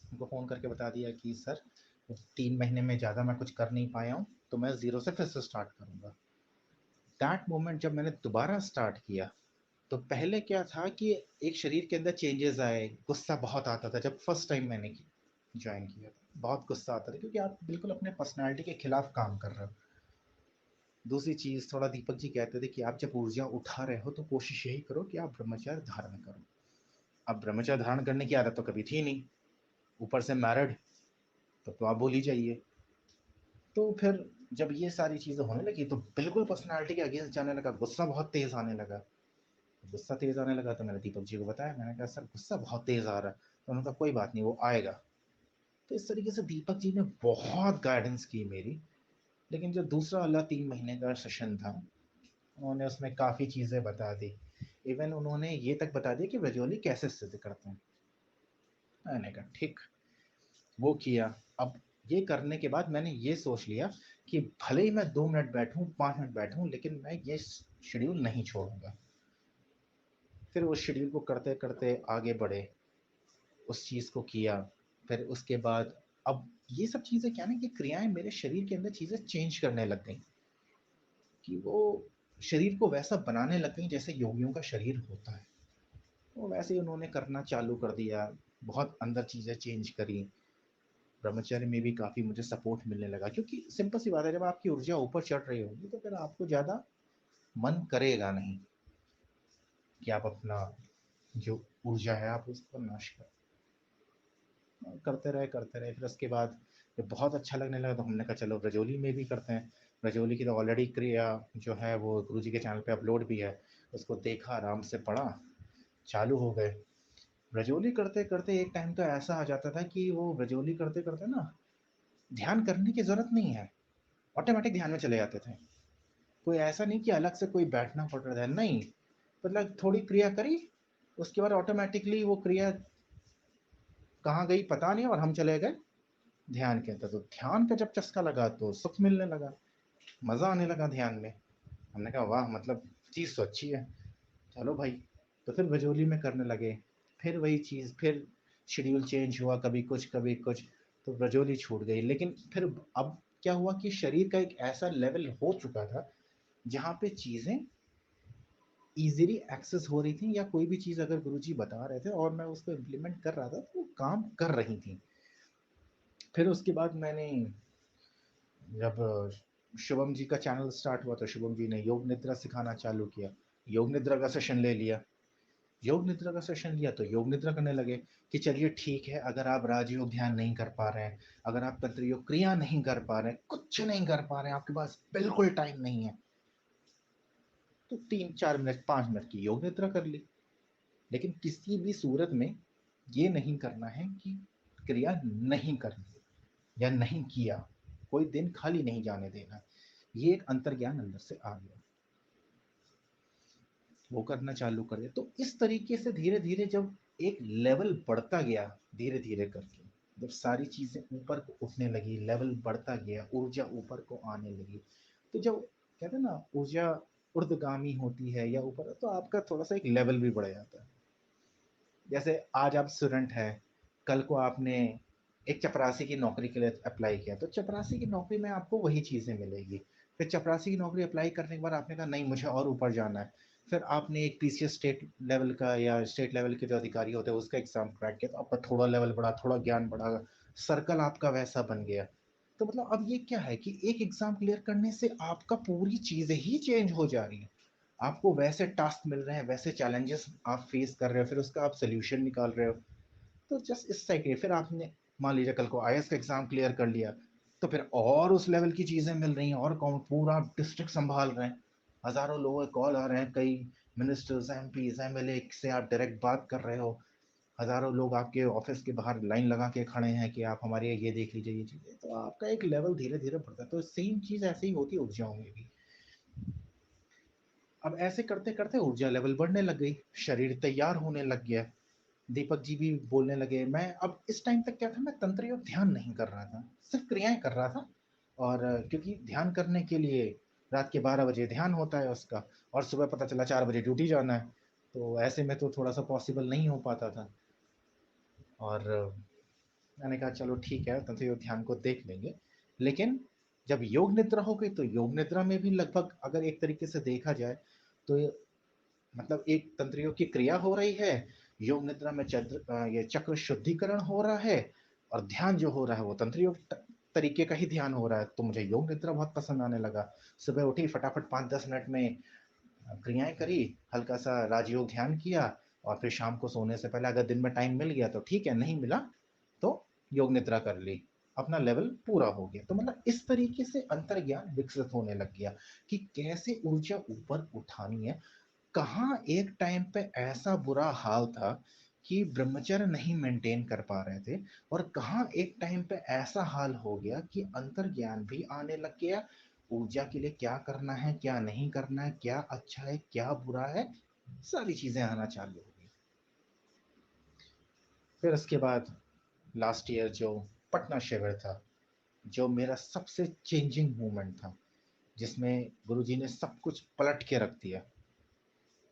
उनको फ़ोन करके बता दिया कि सर 3 महीने में ज़्यादा मैं कुछ कर नहीं पाया हूँ, तो मैं ज़ीरो से फिर से स्टार्ट करूँगा। दैट मोमेंट जब मैंने दोबारा स्टार्ट किया, तो पहले क्या था कि एक शरीर के अंदर चेंजेस आए, गुस्सा बहुत आता था। जब फर्स्ट टाइम मैंने ज्वाइन किया था बहुत गुस्सा आता था, क्योंकि आप बिल्कुल अपने पर्सनैलिटी के खिलाफ काम कर रहे हो। दूसरी चीज़, थोड़ा दीपक जी कहते थे कि आप जब ऊर्जा उठा रहे हो तो कोशिश यही करो कि आप ब्रह्मचर्य धारण करो। अब ब्रह्मचर्य धारण करने की आदत तो कभी थी नहीं, ऊपर से मैरिड, तो आप भूल ही जाइए। तो फिर जब ये सारी चीज़ें होने लगी तो बिल्कुल पर्सनैलिटी के अगेंस्ट जाने लगा, गुस्सा बहुत तेज़ आने लगा। गुस्सा तेज़ आने लगा तो मैंने दीपक जी को बताया, मैंने कहा सर गुस्सा बहुत तेज़ आ रहा है। तो उन्होंने कहा कोई बात नहीं वो आएगा। तो इस तरीके से दीपक जी ने बहुत गाइडेंस की मेरी। लेकिन जो दूसरा वाला 3 महीने का सेशन था, उन्होंने उसमें काफ़ी चीज़ें बता दी। इवन उन्होंने ये तक बता दिया कि ब्रजोली कैसे सिद्ध करते हैं। मैंने कहा ठीक, वो किया। अब ये करने के बाद मैंने ये सोच लिया कि भले ही मैं 2 मिनट बैठूं 5 मिनट बैठूं, लेकिन मैं ये शेड्यूल नहीं छोड़ूंगा। फिर उस शेड्यूल को करते करते आगे बढ़े, उस चीज़ को किया। फिर उसके बाद अब ये सब चीज़ें क्या ना कि क्रियाएं मेरे शरीर के अंदर चीज़ें चेंज करने लग गई, कि वो शरीर को वैसा बनाने लग गई जैसे योगियों का शरीर होता है। तो वैसे ही उन्होंने करना चालू कर दिया, बहुत अंदर चीज़ें चेंज करी। ब्रह्मचर्य में भी काफ़ी मुझे सपोर्ट मिलने लगा, क्योंकि सिंपल सी बात है, जब आपकी ऊर्जा ऊपर चढ़ रही होगी तो फिर आपको ज़्यादा मन करेगा नहीं कि आप अपना जो ऊर्जा है आप उसको नाश करते रहे। फिर उसके बाद जब बहुत अच्छा लगने लगा तो हमने कहा चलो रजोली में भी करते हैं। रजोली की तो ऑलरेडी क्रिया जो है वो गुरु जी के चैनल पे अपलोड भी है, उसको देखा, आराम से पढ़ा, चालू हो गए। रजोली करते करते एक टाइम तो ऐसा आ जाता था कि वो रजोली करते करते ना ध्यान करने की जरूरत नहीं है, ऑटोमेटिक ध्यान में चले जाते थे। कोई ऐसा नहीं कि अलग से कोई बैठना पड़ रहा है, नहीं, मतलब थोड़ी क्रिया करी, उसके बाद ऑटोमेटिकली वो क्रिया कहाँ गई पता नहीं और हम चले गए ध्यान के अंदर। तो ध्यान का जब चस्का लगा तो सुख मिलने लगा, मजा आने लगा ध्यान में। हमने कहा वाह, मतलब चीज़ तो अच्छी है, चलो भाई। तो फिर भजोली में करने लगे। फिर वही चीज़, फिर शेड्यूल चेंज हुआ, कभी कुछ कभी कुछ, तो रजोली छूट गई। लेकिन फिर अब क्या हुआ कि शरीर का एक ऐसा लेवल हो चुका था जहाँ पे चीज़ें इजीली एक्सेस हो रही थी, या कोई भी चीज़ अगर गुरुजी बता रहे थे और मैं उसको इम्प्लीमेंट कर रहा था तो वो काम कर रही थी। फिर उसके बाद मैंने जब शुभम जी का चैनल स्टार्ट हुआ तो शुभम जी ने योग निद्रा सिखाना चालू किया। योग निद्रा का सेशन ले लिया। योग निद्रा का सेशन लिया तो योग निद्रा करने लगे कि चलिए ठीक है, अगर आप राजयोग ध्यान नहीं कर पा रहे हैं, अगर आप तंत्र योग क्रिया नहीं कर पा रहे हैं, कुछ नहीं कर पा रहे हैं, आपके पास बिल्कुल टाइम नहीं है, तो 3-4 मिनट 5 मिनट की योग निद्रा कर ली। लेकिन किसी भी सूरत में ये नहीं करना है कि क्रिया नहीं करनी या नहीं किया, कोई दिन खाली नहीं जाने देना। ये एक अंतर्ज्ञान अंदर से आ गया, वो करना चालू कर दिया। तो इस तरीके से धीरे धीरे जब एक लेवल बढ़ता गया, धीरे धीरे करके जब सारी चीजें ऊपर को उठने लगी, लेवल बढ़ता गया, ऊर्जा ऊपर को आने लगी, तो जब कहते हैं ना ऊर्जा ऊर्ध्वगामी होती है या ऊपर, तो आपका थोड़ा सा एक लेवल भी बढ़ जाता है। जैसे आज आप स्टूडेंट हैं, कल को आपने एक चपरासी की नौकरी के लिए अप्लाई किया, तो चपरासी की नौकरी में आपको वही चीज़ें मिलेगी। फिर चपरासी की नौकरी अप्लाई करने के बाद आपने कहा नहीं मुझे और ऊपर जाना है, फिर आपने एक पीसीएस स्टेट लेवल का या स्टेट लेवल के जो अधिकारी होते हैं उसका एग्जाम क्रैक किया, तो आपका थोड़ा लेवल बढ़ा, थोड़ा ज्ञान बढ़ा, सर्कल आपका वैसा बन गया। तो मतलब अब ये क्या है कि एक एग्जाम क्लियर करने से आपका पूरी चीज़ें ही चेंज हो जा रही है। आपको वैसे टास्क मिल रहे हैं, वैसे चैलेंजेस आप फेस कर रहे हो, फिर उसका आप सोल्यूशन निकाल रहे हो। तो जस्ट इस साइकिल, फिर आपने मान लीजिए कल को आईएएस का एग्जाम क्लियर कर लिया, तो फिर और उस लेवल की चीजें मिल रही हैं, और कौन पूरा डिस्ट्रिक्ट संभाल रहे हैं, हजारों लोगों के कॉल आ रहे हैं, कई मिनिस्टर्स एमपीज एमएलए से आप डायरेक्ट बात कर रहे हो, हजारों लोग आपके ऑफिस के बाहर लाइन लगा के खड़े हैं कि आप हमारे ये देख लीजिए ये चीजें, तो आपका एक लेवल धीरे धीरे बढ़ता है। तो सेम चीज ऐसे ही होती है ऊर्जाओं में भी। अब ऐसे करते करते ऊर्जा लेवल बढ़ने लग गई, शरीर तैयार होने लग गया। दीपक जी भी बोलने लगे। मैं अब इस टाइम तक क्या था, मैं तंत्र योग ध्यान नहीं कर रहा था, सिर्फ क्रियाएं कर रहा था। और क्योंकि ध्यान करने के लिए रात के 12 बजे ध्यान होता है उसका, और सुबह पता चला 4 बजे ड्यूटी जाना है, तो ऐसे में तो थोड़ा सा पॉसिबल नहीं हो पाता था। और मैंने कहा चलो ठीक है, तंत्र योग ध्यान को देख लेंगे। लेकिन जब योग निद्रा हो गई तो योग निद्रा में भी लगभग अगर एक तरीके से देखा जाए तो मतलब एक तंत्र योग की क्रिया हो रही है, योग निद्रा में ये चक्र शुद्धिकरण हो रहा है, और ध्यान जो हो रहा है वो तंत्र योग तरीके का ही ध्यान हो रहा है। तो मुझे योग निद्रा बहुत पसंद आने लगा। सुबह उठी, फटाफट 5-10 मिनट में क्रियाएं करी, हल्का सा राजयोग ध्यान किया, और फिर शाम को सोने से पहले अगर दिन में टाइम मिल गया तो ठीक है, नहीं मिला तो योग निद्रा कर ली, अपना लेवल पूरा हो गया। तो मतलब इस तरीके से अंतर्ज्ञान विकसित होने लग गया कि कैसे ऊर्जा ऊपर उठानी है। कहाँ एक टाइम पे ऐसा बुरा हाल था कि ब्रह्मचर्य नहीं मेंटेन कर पा रहे थे, और कहाँ एक टाइम पे ऐसा हाल हो गया कि अंतर्ज्ञान भी आने लग गया, ऊर्जा के लिए क्या करना है क्या नहीं करना है, क्या अच्छा है क्या बुरा है, सारी चीजें आना चालू हो गई। फिर उसके बाद लास्ट ईयर जो पटना शिविर था, जो मेरा सबसे चेंजिंग मोमेंट था, जिसमें गुरुजी ने सब कुछ पलट के रख दिया।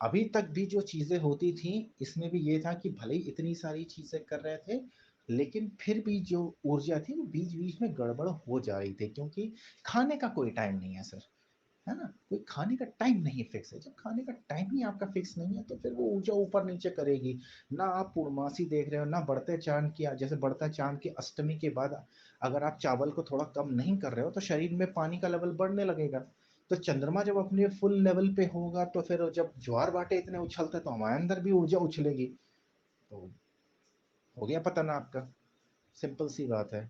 अभी तक भी जो चीजें होती थी, इसमें भी ये था कि भले ही इतनी सारी चीजें कर रहे थे, लेकिन फिर भी जो ऊर्जा थी वो बीच बीच में गड़बड़ हो जा रही थी, क्योंकि खाने का कोई टाइम नहीं है सर, है ना, कोई खाने का टाइम नहीं फिक्स है। जब खाने का टाइम ही आपका फिक्स नहीं है तो फिर वो ऊर्जा ऊपर नीचे करेगी ना। आप पूर्णमासी देख रहे हो ना, बढ़ते चांद की, जैसे बढ़ता चांद की अष्टमी के बाद अगर आप चावल को थोड़ा कम नहीं कर रहे हो तो शरीर में पानी का लेवल बढ़ने लगेगा। तो चंद्रमा जब अपने फुल लेवल पे होगा तो फिर जब ज्वार भाटे इतने उछलते तो हमारे अंदर भी ऊर्जा उछलेगी, तो हो गया पतन आपका। सिंपल सी बात है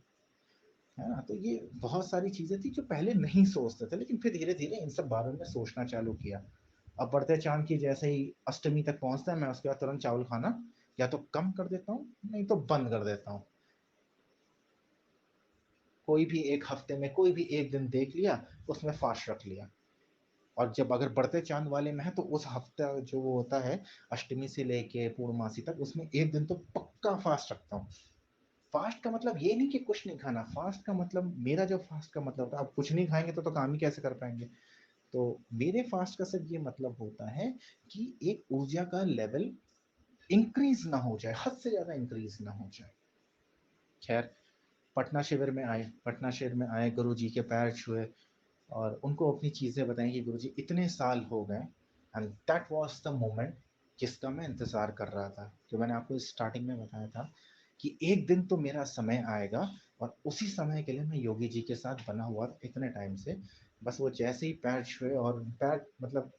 ना। तो ये बहुत सारी चीजें थी जो पहले नहीं सोचते थे, लेकिन फिर धीरे धीरे इन सब बारे में सोचना चालू किया। अब बढ़ते चांद की जैसे ही अष्टमी तक पहुंचता है, मैं उसके बाद तुरंत चावल खाना या तो कम कर देता हूँ, नहीं तो बंद कर देता हूँ। कोई भी एक हफ्ते में कोई भी एक दिन देख लिया, उसमें फास्ट रख लिया। और जब अगर बढ़ते चांद वाले में है तो उस हफ्ता जो वो होता है, अष्टमी से लेके पूर्णमासी तक, उसमें एक दिन तो पक्का फास्ट रखता हूँ। फास्ट का मतलब ये नहीं कि कुछ नहीं खाना, फास्ट का मतलब, मेरा जो फास्ट का मतलब होता है, आप कुछ नहीं खाएंगे तो काम ही कैसे कर पाएंगे। तो मेरे फास्ट का सिर्फ ये मतलब होता है कि एक ऊर्जा का लेवल इंक्रीज ना हो जाए, हद से ज्यादा इंक्रीज ना हो जाए। खैर, पटना शिविर में आए, गुरु जी के पैर छुए और उनको अपनी चीजें बताई कि गुरु जी इतने साल हो गए, and that was the moment जिसका मैं इंतज़ार कर रहा था, जो मैंने आपको स्टार्टिंग में बताया था कि एक दिन तो मेरा समय आएगा और उसी समय के लिए मैं योगी जी के साथ बना हुआ था इतने टाइम से। बस वो जैसे ही पैर छुए और पैर मतलब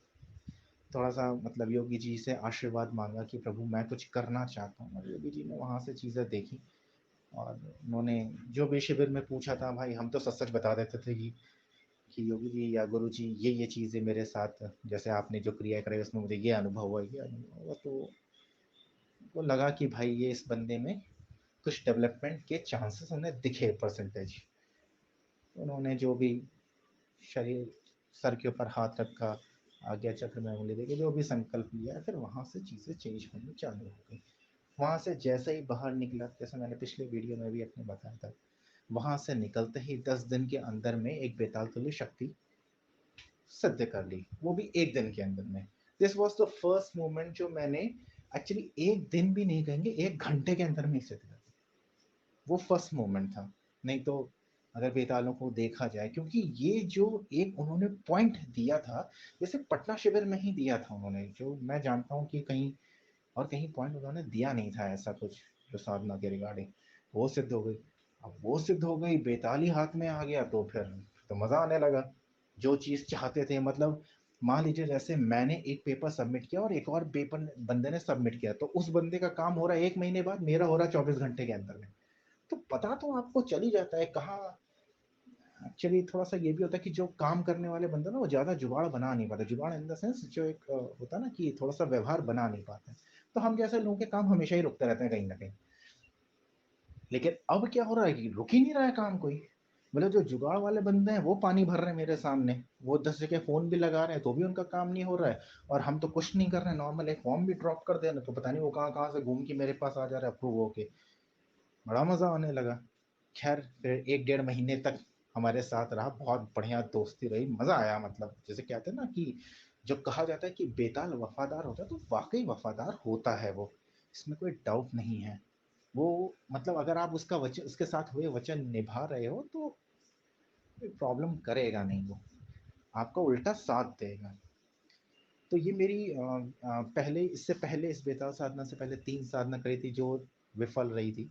थोड़ा-सा मतलब योगी जी से आशीर्वाद माँगा कि प्रभु मैं कुछ करना चाहता हूँ, और योगी जी ने वहाँ से चीज़ें देखी और उन्होंने जो भी शिविर में पूछा था, भाई हम तो सच-सच बता देते थे कि योगी जी या गुरु जी ये चीज़ें मेरे साथ, जैसे आपने जो क्रिया कराई उसमें मुझे ये अनुभव हुआ, ये अनुभव हुआ, तो उनको लगा कि भाई ये इस बंदे में कुछ डेवलपमेंट के चांसेस उन्हें दिखे परसेंटेज। उन्होंने जो भी शरीर सर के ऊपर हाथ रखा, आज्ञा चक्र में उंगली देके जो भी संकल्प लिया, फिर वहाँ से चीज़ें चेंज होनी चालू हो गई। वहाँ से जैसे ही बाहर निकला, जैसे मैंने पिछले वीडियो में भी अपने बताया था, वहाँ से निकलते ही 10 दिन के अंदर में एक बेताल तुल्य शक्ति सिद्ध कर ली, वो भी एक दिन के अंदर में। This was the first moment जो मैंने एक्चुअली एक दिन भी नहीं कहेंगे, 1 घंटे के अंदर में ही सिद्ध कर दी। वो फर्स्ट मोमेंट था। नहीं तो अगर बेतालों को देखा जाए, क्योंकि ये जो एक उन्होंने पॉइंट दिया था, जैसे पटना शिविर में ही दिया था उन्होंने, जो मैं जानता हूँ कि कहीं और कहीं पॉइंट उन्होंने दिया नहीं था ऐसा कुछ, जो साधना के रिगार्डिंग वो सिद्ध हो गई। अब वो सिद्ध हो गई, बेताल ही हाथ में आ गया, तो फिर तो मज़ा आने लगा। जो चीज़ चाहते थे, मतलब मान लीजिए जैसे मैंने एक पेपर सबमिट किया और एक और पेपर बंदे ने सबमिट किया, तो उस बंदे का काम हो रहा है 1 महीने बाद, मेरा हो रहा है 24 घंटे के अंदर में। तो पता तो आपको चल ही जाता है कहाँ। एक्चुअली थोड़ा-सा ये भी होता है कि जो काम करने वाले बंदे ना, वो ज़्यादा जुगाड़ बना नहीं पाते। जुगाड़ इन द सेंस जो एक होता है ना कि थोड़ा-सा व्यवहार बना नहीं पाते हैं। तो हम जैसे लोगों के काम हमेशा ही रुकते रहते हैं कहीं न कहीं। लेकिन अब क्या हो रहा है कि रुक ही नहीं रहा है काम कोई। मतलब जो जुगाड़ वाले बंदे हैं वो पानी भर रहे हैं मेरे सामने। वो 10 जगह फ़ोन भी लगा रहे हैं तो भी उनका काम नहीं हो रहा है, और हम तो कुछ नहीं कर रहे हैं, नॉर्मल एक फॉर्म भी ड्रॉप कर देना तो पता नहीं वो कहाँ-कहाँ से घूम के मेरे पास आ जा रहा है अप्रूव होके। बड़ा मज़ा आने लगा। ख़ैर फिर 1 डेढ़ महीने तक हमारे साथ रहा, बहुत बढ़िया दोस्ती रही, मज़ा आया। मतलब जैसे कहते हैं ना कि जो कहा जाता है कि बेताल वफ़ादार होता है, तो वाक़ई वफ़ादार होता है वो, इसमें कोई डाउट नहीं है। वो मतलब अगर आप उसका वचन, उसके साथ हुए वचन निभा रहे हो, तो कोई प्रॉब्लम करेगा नहीं वो, आपका उल्टा साथ देगा। तो ये मेरी पहले, इससे पहले इस बेताल साधना से पहले 3 साधना करी थी जो विफल रही थी,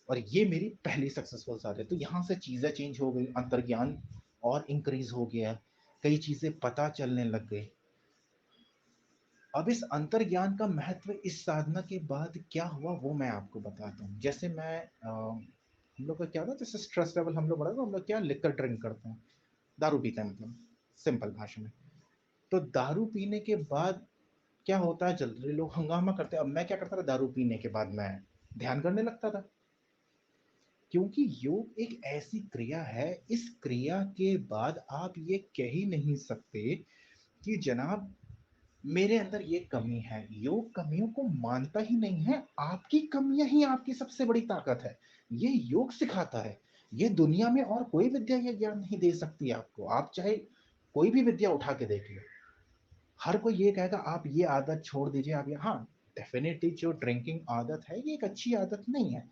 और ये मेरी पहली सक्सेसफुल साधना है। तो यहाँ से चीज़ें चेंज हो गई, अंतर्ज्ञान और इंक्रीज़ हो गया, कई चीज़ें पता चलने लग गई। अब इस अंतर्ज्ञान का महत्व इस साधना के बाद क्या हुआ वो मैं आपको बताता हूँ। जैसे मैं हम लोग का क्या था, जैसे स्ट्रेस लेवल हम लोग बढ़ा, तो हम लोग क्या लिकर ड्रिंक करते हैं, दारू पीते हैं, मतलब सिंपल भाषा में। तो दारू पीने के बाद क्या होता है, जनरली लोग हंगामा करते हैं। अब मैं क्या करता था, दारू पीने के बाद मैं ध्यान करने लगता था, क्योंकि योग एक ऐसी क्रिया है, इस क्रिया के बाद आप ये कह ही नहीं सकते कि जनाब मेरे अंदर ये कमी है। योग कमियों को मानता ही नहीं है, आपकी कमियां ही आपकी सबसे बड़ी ताकत है। ये योग सिखाता है। ये दुनिया में और कोई विद्या ये ज्ञान नहीं दे सकती आपको। आप चाहे कोई भी विद्या उठा के देख लो, हर कोई ये कहेगा आप ये आदत छोड़ दीजिए, आप ये, हाँ डेफिनेटली जो ड्रिंकिंग आदत है ये एक अच्छी आदत नहीं है,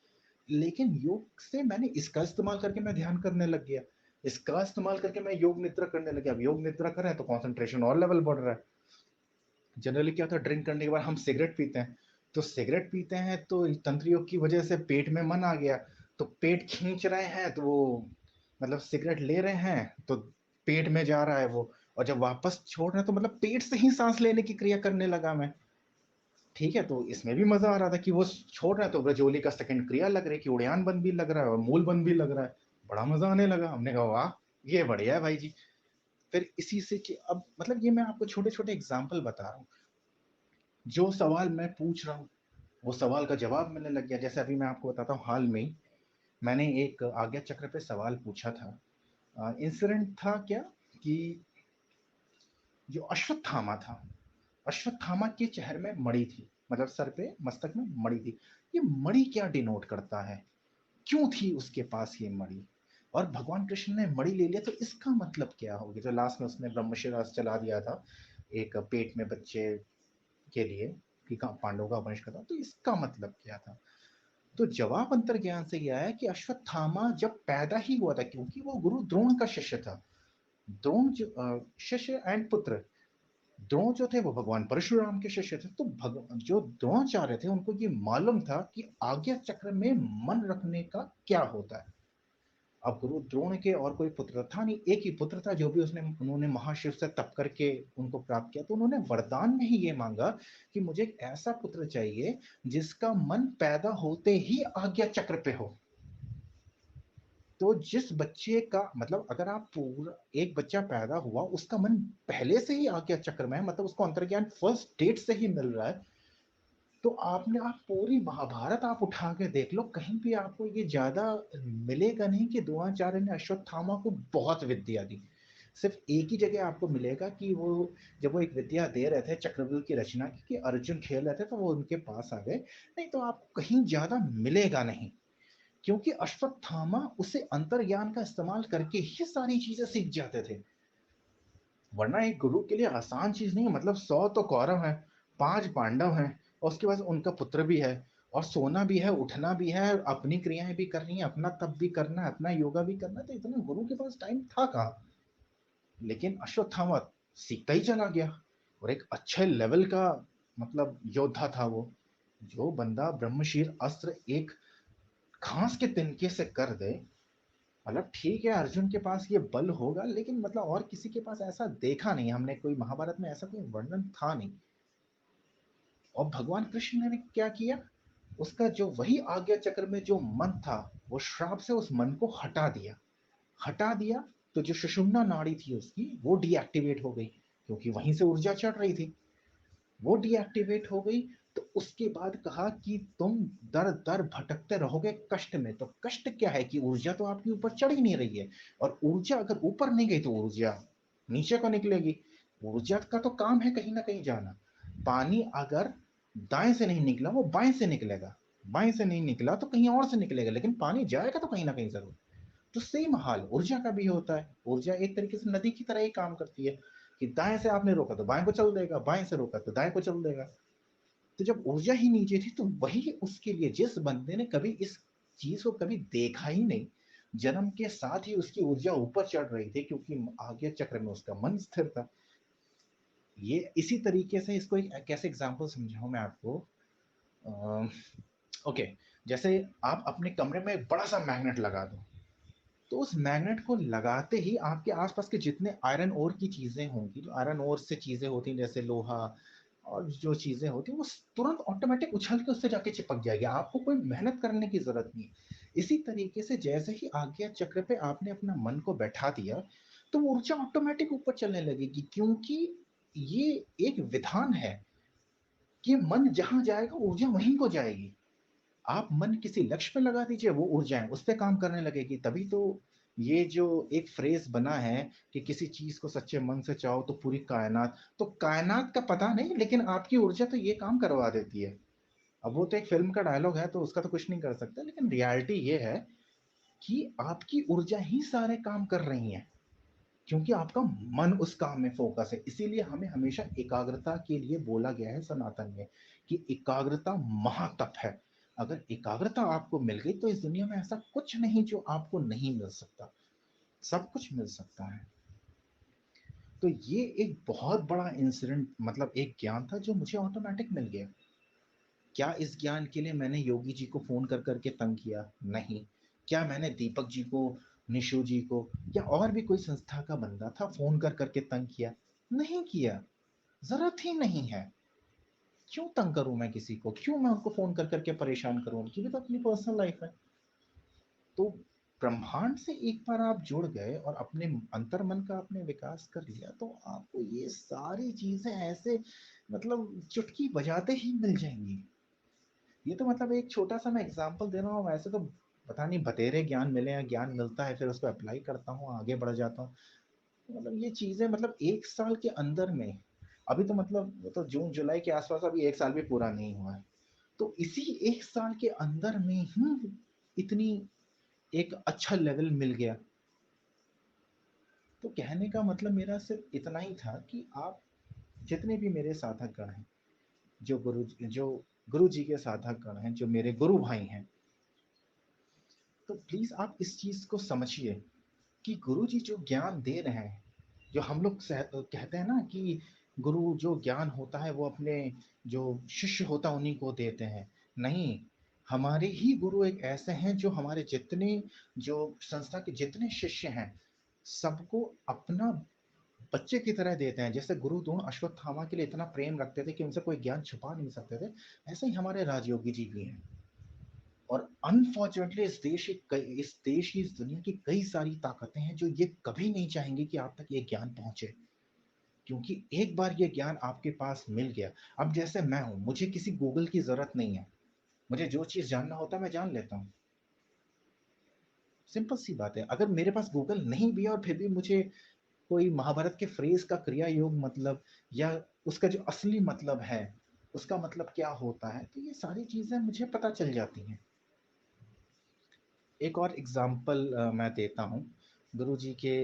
लेकिन योग से मैंने इसका इस्तेमाल करके मैं ध्यान करने लग गया, इसका इस्तेमाल करके मैं योग निद्रा करने लग गया। अब योग निद्रा कर रहे हैं तो कंसंट्रेशन और लेवल बढ़ रहा है। जनरली क्या होता है, ड्रिंक करने के बाद हम सिगरेट पीते हैं, तो सिगरेट पीते हैं तो तंत्र योग की वजह से पेट में मन आ गया, तो पेट खींच रहे हैं, तो वो मतलब सिगरेट ले रहे हैं तो पेट में जा रहा है वो, और जब वापस छोड़ रहे हैं तो मतलब पेट से ही सांस लेने की क्रिया करने लगा मैं। ठीक है, तो इसमें भी मजा आ रहा था कि वो छोड़ रहा है तो ब्रजोली का सेकंड क्रिया लग रही है कि उड़ियान बंद भी लग रहा है और मूल बंद भी लग रहा है। बड़ा मजा आने लगा, हमने कहा वाह, ये बढ़िया है भाई जी। फिर इसी से अब मतलब ये मैं आपको छोटे छोटे एग्जाम्पल बता रहा हूँ, जो सवाल मैं पूछ रहा हूँ वो सवाल का जवाब मिलने लग गया। जैसे अभी मैं आपको बताता हूँ, हाल में ही मैंने एक आज्ञा चक्र पे सवाल पूछा था। इंसिडेंट था क्या कि जो अश्वत्थामा था, अश्वत्थामा के चेहरे में मणि थी, मतलब सर पे मस्तक में मणि थी। ये मणि क्या डिनोट करता है, क्यों थी उसके पास ये मणि, और भगवान कृष्ण ने मणि ले लिया तो इसका मतलब क्या हो गया। जो लास्ट में उसने ब्रह्मशिरा चला दिया था एक पेट में बच्चे के लिए कि पांडवों का वंश खत्म, तो इसका मतलब क्या था। तो जवाब अंतर्ज्ञान से यह है कि अश्वत्थामा जब पैदा ही हुआ था, क्योंकि वो गुरु द्रोण का शिष्य था, द्रोण शिष्य एंड पुत्र द्रोण जो थे वो भगवान परशुराम के शिष्य थे, तो जो द्रोणाचार्य थे उनको ये मालूम था कि आज्ञा चक्र में मन रखने का क्या होता है। अब गुरु द्रोण के और कोई पुत्र था नहीं, एक ही पुत्र था जो भी उन्होंने महाशिव से तप करके उनको प्राप्त किया। तो उन्होंने वरदान में ही ये मांगा कि मुझे एक ऐसा पुत्र चाहिए जिसका मन पैदा होते ही आज्ञा चक्र पे हो। तो जिस बच्चे का मतलब, अगर आप पूरा एक बच्चा पैदा हुआ उसका मन पहले से ही आज्ञा चक्र में है, मतलब उसको अंतर्ज्ञान फर्स्ट डेट से ही मिल रहा है, तो आप पूरी महाभारत आप उठा के देख लो, कहीं भी आपको ये ज्यादा मिलेगा नहीं कि द्रोणाचार्य ने अश्वत्थामा को बहुत विद्या दी। सिर्फ एक ही जगह आपको मिलेगा कि वो जब वो एक विद्या दे रहे थे चक्रव्यूह की रचना की, कि अर्जुन खेल रहे थे तो वो उनके पास आ गए, नहीं तो आपको कहीं ज्यादा मिलेगा नहीं। क्योंकि अश्वत्थामा उसे अंतर्ज्ञान का इस्तेमाल करके ही सारी चीजें सीख जाते थे। वरना एक गुरु के लिए आसान चीज नहीं है। मतलब 100 तो कौरव है, 5 पांडव हैं, और उसके बाद उनका पुत्र भी है, और सोना भी है, उठना भी है, अपनी क्रियाएं भी करनी है, अपना तप भी करना है, अपना योगा भी करना है, तो इतना गुरु के पास टाइम था कहाँ। लेकिन अश्वत्थामा सीखता ही चला गया, और एक अच्छे लेवल का मतलब योद्धा था वो। जो बंदा ब्रह्मशीर अस्त्र एक घास के तिनके से कर दे, मतलब ठीक है अर्जुन के पास ये बल होगा, लेकिन मतलब और किसी के पास ऐसा देखा नहीं हमने, कोई महाभारत में ऐसा कोई वर्णन था नहीं। और भगवान कृष्ण ने क्या किया, उसका जो वही आज्ञा चक्र में जो मन था, वो श्राप से उस मन को हटा दिया। हटा दिया तो जो सुषुम्ना नाड़ी थी उसकी वो डीएक्टिवेट हो गई, क्योंकि वहीं से ऊर्जा चढ़ रही थी, वो डीएक्टिवेट हो गई। तो उसके बाद कहा कि तुम दर दर भटकते रहोगे कष्ट में। तो कष्ट क्या है कि ऊर्जा तो आपके ऊपर चढ़ ही नहीं रही है, और ऊर्जा अगर ऊपर नहीं गई तो ऊर्जा नीचे को निकलेगी। ऊर्जा का तो काम है कहीं ना कहीं जाना। पानी अगर दाएं से नहीं निकला वो बाएं से निकलेगा, बाएं से नहीं निकला तो कहीं और से निकलेगा, लेकिन पानी जाएगा तो कहीं ना कहीं जरूर। तो सेम हाल ऊर्जा का भी होता है। ऊर्जा एक तरीके से नदी की तरह ही काम करती है, कि दाएं से आपने रोका तो बाएं को चल देगा, बाएं से रोका तो दाएं को चल देगा। तो जब ऊर्जा ही नीचे थी तो वही उसके लिए, जिस बंदे ने कभी इस चीज को कभी देखा ही नहीं, जन्म के साथ ही उसकी ऊर्जा ऊपर चढ़ रही थी, क्योंकि आगे चक्र में उसका मन स्थिर था। ये इसी तरीके से इसको एक कैसे एग्जांपल समझाऊं मैं आपको। ओके, जैसे आप अपने कमरे में एक बड़ा सा मैग्नेट लगा दो, तो उस मैग्नेट को लगाते ही आपके आसपास के जितने आयरन ओर की चीजें होंगी, जो आयरन ओर से चीजें होती हैं जैसे लोहा और जो चीजें होती हैं, वो तुरंत ऑटोमेटिक उछल के उससे जाके चिपक जाएगी, आपको कोई मेहनत करने की जरूरत नहीं। इसी तरीके से जैसे ही आज्ञा चक्र पे आपने अपना मन को बैठा दिया, तो वो ऊर्जा ऑटोमेटिक ऊपर चलने लगेगी, क्योंकि ये एक विधान है कि मन जहां जाएगा ऊर्जा वहीं को जाएगी। आप मन किसी लक्ष्य पे लगा दीजिए, वो ऊर्जाएं उस पे काम करने लगेगी। तभी तो ये जो एक फ्रेज बना है कि किसी चीज को सच्चे मन से चाहो तो पूरी कायनात, तो कायनात का पता नहीं, लेकिन आपकी ऊर्जा तो ये काम करवा देती है। अब वो तो एक फिल्म का डायलॉग है तो उसका तो कुछ नहीं कर सकते, लेकिन रियलिटी ये है कि आपकी ऊर्जा ही सारे काम कर रही है, क्योंकि आपका मन उस काम में फोकस है। इसीलिए हमें हमेशा एकाग्रता के लिए बोला गया है सनातन में, कि एकाग्रता महातप है। अगर एकाग्रता आपको मिल गई तो इस दुनिया में ऐसा कुछ नहीं जो आपको नहीं मिल सकता, सब कुछ मिल सकता है। तो ये एक बहुत बड़ा इंसिडेंट, मतलब एक ज्ञान था जो मुझे ऑटोमेटिक मिल गया। क्या इस ज्ञान के लिए मैंने योगी जी को फोन कर करके तंग किया? नहीं। क्या मैंने दीपक जी को, निशु जी को, या और भी कोई संस्था का बंदा था फोन कर करके तंग किया? नहीं किया। जरूरत ही नहीं है। क्यों तंग करूं मैं किसी को, क्यों मैं उनको फोन कर करके परेशान करूं, उनकी भी तो अपनी पर्सनल लाइफ है। तो ब्रह्मांड से एक बार आप जुड़ गए और अपने अंतर मन का आपने विकास कर लिया, तो आपको ये सारी चीजें ऐसे मतलब चुटकी बजाते ही मिल जाएंगी। ये तो मतलब एक छोटा सा मैं एग्जांपल दे रहा हूँ, वैसे तो पता नहीं बतेरे ज्ञान मिले हैं, ज्ञान मिलता है फिर उसको अप्लाई करता हूँ, आगे बढ़ जाता हूँ। तो मतलब ये चीजें मतलब एक साल के अंदर में, अभी तो मतलब वो तो जून जुलाई के आसपास, अभी एक साल भी पूरा नहीं हुआ है, तो इसी एक साल के अंदर में ही इतनी एक अच्छा लेवल मिल गया। तो कहने का मतलब मेरा सिर्फ इतना ही था कि आप जितने भी मेरे साधक गण हैं, जो गुरु जी के साधक गण हैं, जो मेरे गुरु भाई हैं, तो प्लीज आप इस चीज को समझिए कि गुरु जी जो ज्ञान दे रहे हैं, जो हम लोग कहते हैं ना कि गुरु जो ज्ञान होता है वो अपने जो शिष्य होता है उन्हीं को देते हैं। नहीं, हमारे ही गुरु एक ऐसे हैं जो हमारे जितने जो संस्था के जितने शिष्य हैं, सबको अपना बच्चे की तरह देते हैं। जैसे गुरु द्रोण अश्वत्थामा के लिए इतना प्रेम रखते थे कि उनसे कोई ज्ञान छुपा नहीं सकते थे, ऐसे ही हमारे राजयोगी जी भी हैं। और अनफॉर्चुनेटली इस देश की, इस दुनिया की कई सारी ताकतें हैं जो ये कभी नहीं चाहेंगी कि आप तक ये ज्ञान पहुंचे, क्योंकि एक बार ये ज्ञान आपके पास मिल गया। अब जैसे मैं हूं, मुझे किसी गूगल की जरूरत नहीं है, मुझे जो चीज जानना होता है मैं जान लेता हूँ। सिंपल सी बात है। अगर मेरे पास गूगल नहीं भी है और फिर भी मुझे कोई महाभारत के फ्रेज का क्रिया योग मतलब, या उसका जो असली मतलब है, उसका मतलब क्या होता है, तो ये सारी चीजें मुझे पता चल जाती हैं। एक और एग्जाम्पल मैं देता हूँ। गुरु जी के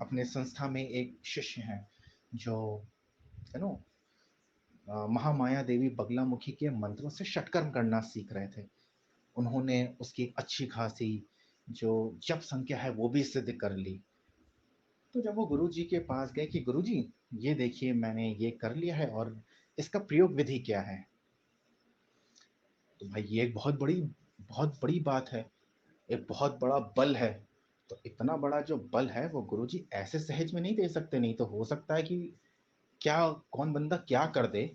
अपने संस्था में एक शिष्य हैं जो यू नो महामाया देवी बगलामुखी के मंत्रों से षटकर्म करना सीख रहे थे। उन्होंने उसकी अच्छी खासी जो जप संख्या है वो भी सिद्ध कर ली। तो जब वो गुरु जी के पास गए कि गुरु जी, ये देखिए मैंने ये कर लिया है और इसका प्रयोग विधि क्या है, तो भाई ये एक बहुत बड़ी बात है, एक बहुत बड़ा बल है। तो इतना बड़ा जो बल है वो गुरु जी ऐसे सहज में नहीं दे सकते, नहीं तो हो सकता है कि क्या, कौन बंदा क्या कर दे,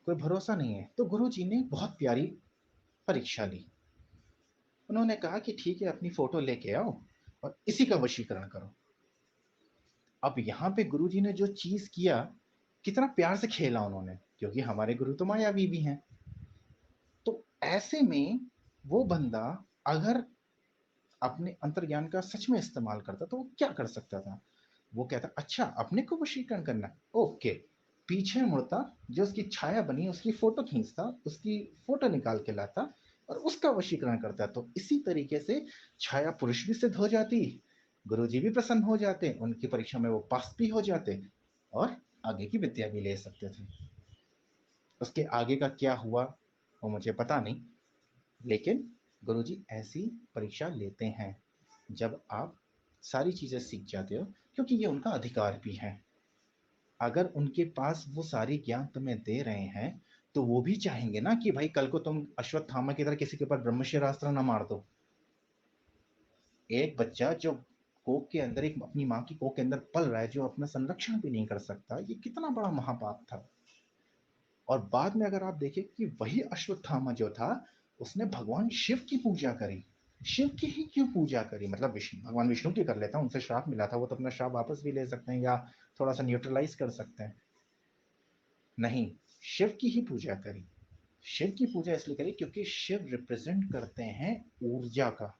कोई भरोसा नहीं है। तो गुरु जी ने बहुत प्यारी परीक्षा ली। उन्होंने कहा कि ठीक है, अपनी फोटो लेके आओ और इसी का वशीकरण करो। अब यहाँ पे गुरुजी ने जो चीज किया, कितना प्यार से खेला उन्होंने, क्योंकि हमारे गुरु तो मायावी भी हैं। तो ऐसे में वो बंदा अगर अपने अंतर्ज्ञान का सच में इस्तेमाल करता तो वो क्या कर सकता था। वो कहता अच्छा अपने को वशीकरण करना है, ओके, पीछे मुड़ता, जो उसकी छाया बनी उसकी फोटो खींचता, उसकी फोटो निकाल के लाता और उसका वशीकरण करता। तो इसी तरीके से छाया पुरुष भी सिद्ध हो जाती, गुरुजी भी प्रसन्न हो जाते, उनकी परीक्षा में वो पास भी हो जाते और आगे की विद्या भी ले सकते थे। उसके आगे का क्या हुआ वो मुझे पता नहीं, लेकिन गुरुजी ऐसी परीक्षा लेते हैं जब आप सारी चीजें सीख जाते हो, क्योंकि ये उनका अधिकार भी है। अगर उनके पास वो सारी ज्ञान तुम्हें दे रहे हैं तो वो भी चाहेंगे ना कि भाई कल को तुम अश्वत्थामा की तरह किसी के ऊपर ब्रह्मशिरास्त्र ना मार दो। एक बच्चा जो कोख के अंदर, एक अपनी माँ की कोख के अंदर पल रहा है, जो अपना संरक्षण भी नहीं कर सकता, ये कितना बड़ा महापाप था। और बाद में अगर आप देखें कि वही अश्वत्थामा जो था, उसने भगवान शिव की पूजा करी। शिव की ही क्यों पूजा करी, मतलब विष्णु, भगवान विष्णु की कर लेता, उनसे श्राप मिला था, वो तो अपना श्राप वापस भी ले सकते हैं या थोड़ा सा न्यूट्रलाइज कर सकते हैं। नहीं, शिव की ही पूजा करी। शिव की पूजा इसलिए करी क्योंकि शिव रिप्रेजेंट करते हैं ऊर्जा का।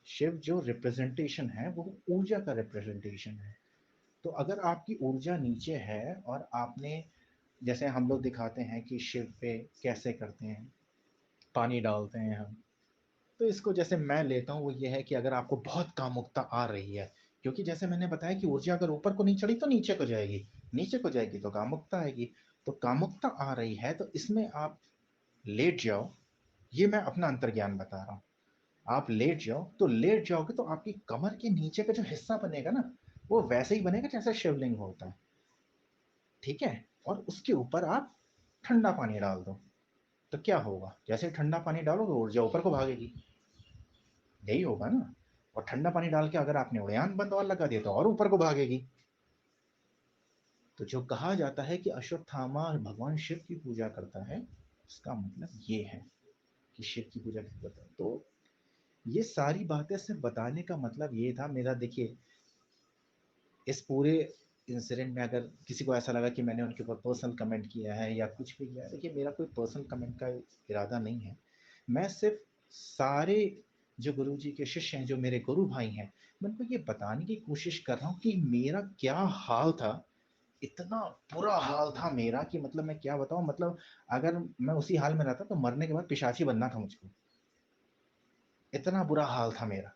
शिव जो रिप्रेजेंटेशन है वो ऊर्जा का रिप्रेजेंटेशन है। तो अगर आपकी ऊर्जा नीचे है और आपने, जैसे हम लोग दिखाते हैं कि शिव पे कैसे करते हैं, पानी डालते हैं हम, तो इसको जैसे मैं लेता हूँ वो ये है कि अगर आपको बहुत कामुकता आ रही है, क्योंकि जैसे मैंने बताया कि ऊर्जा अगर ऊपर को नहीं चढ़ी तो नीचे को जाएगी, नीचे को जाएगी तो कामुकता आएगी। तो कामुकता आ रही है तो इसमें आप लेट जाओ, ये मैं अपना अंतर्ज्ञान बता रहा हूँ। आप लेट जाओ, तो लेट जाओगे तो आपकी कमर के नीचे का जो हिस्सा बनेगा ना, वो वैसे ही बनेगा जैसे शिवलिंग होता है, ठीक है। और उसके ऊपर आप ठंडा पानी डाल दो, तो क्या होगा, जैसे ठंडा पानी डालोगे ऊर्जा ऊपर को भागेगी, यही होगा ना। और ठंडा पानी डाल के अगर आपने उड़ान बंद और लगा दिया तो और ऊपर को भागेगी। तो जो कहा जाता है कि अश्वत्थामा भगवान शिव की पूजा करता है, इसका मतलब ये है कि शिव की पूजा कैसे करता है। तो ये सारी बातें सिर्फ बताने का मतलब ये था मेरा। देखिए, इस पूरे इंसिडेंट में अगर किसी को ऐसा लगा कि मैंने उनके ऊपर पर्सनल कमेंट किया है या कुछ भी किया है, देखिए मेरा कोई पर्सनल कमेंट का इरादा नहीं है। मैं सिर्फ सारे जो गुरु जी के शिष्य हैं, जो मेरे गुरु भाई हैं, मैं उनको ये बताने की कोशिश कर रहा हूँ कि मेरा क्या हाल था। इतना बुरा हाल था मेरा कि मतलब मैं क्या बताऊँ, मतलब अगर मैं उसी हाल में रहता तो मरने के बाद पिशाची बनना था मुझको, इतना बुरा हाल था मेरा।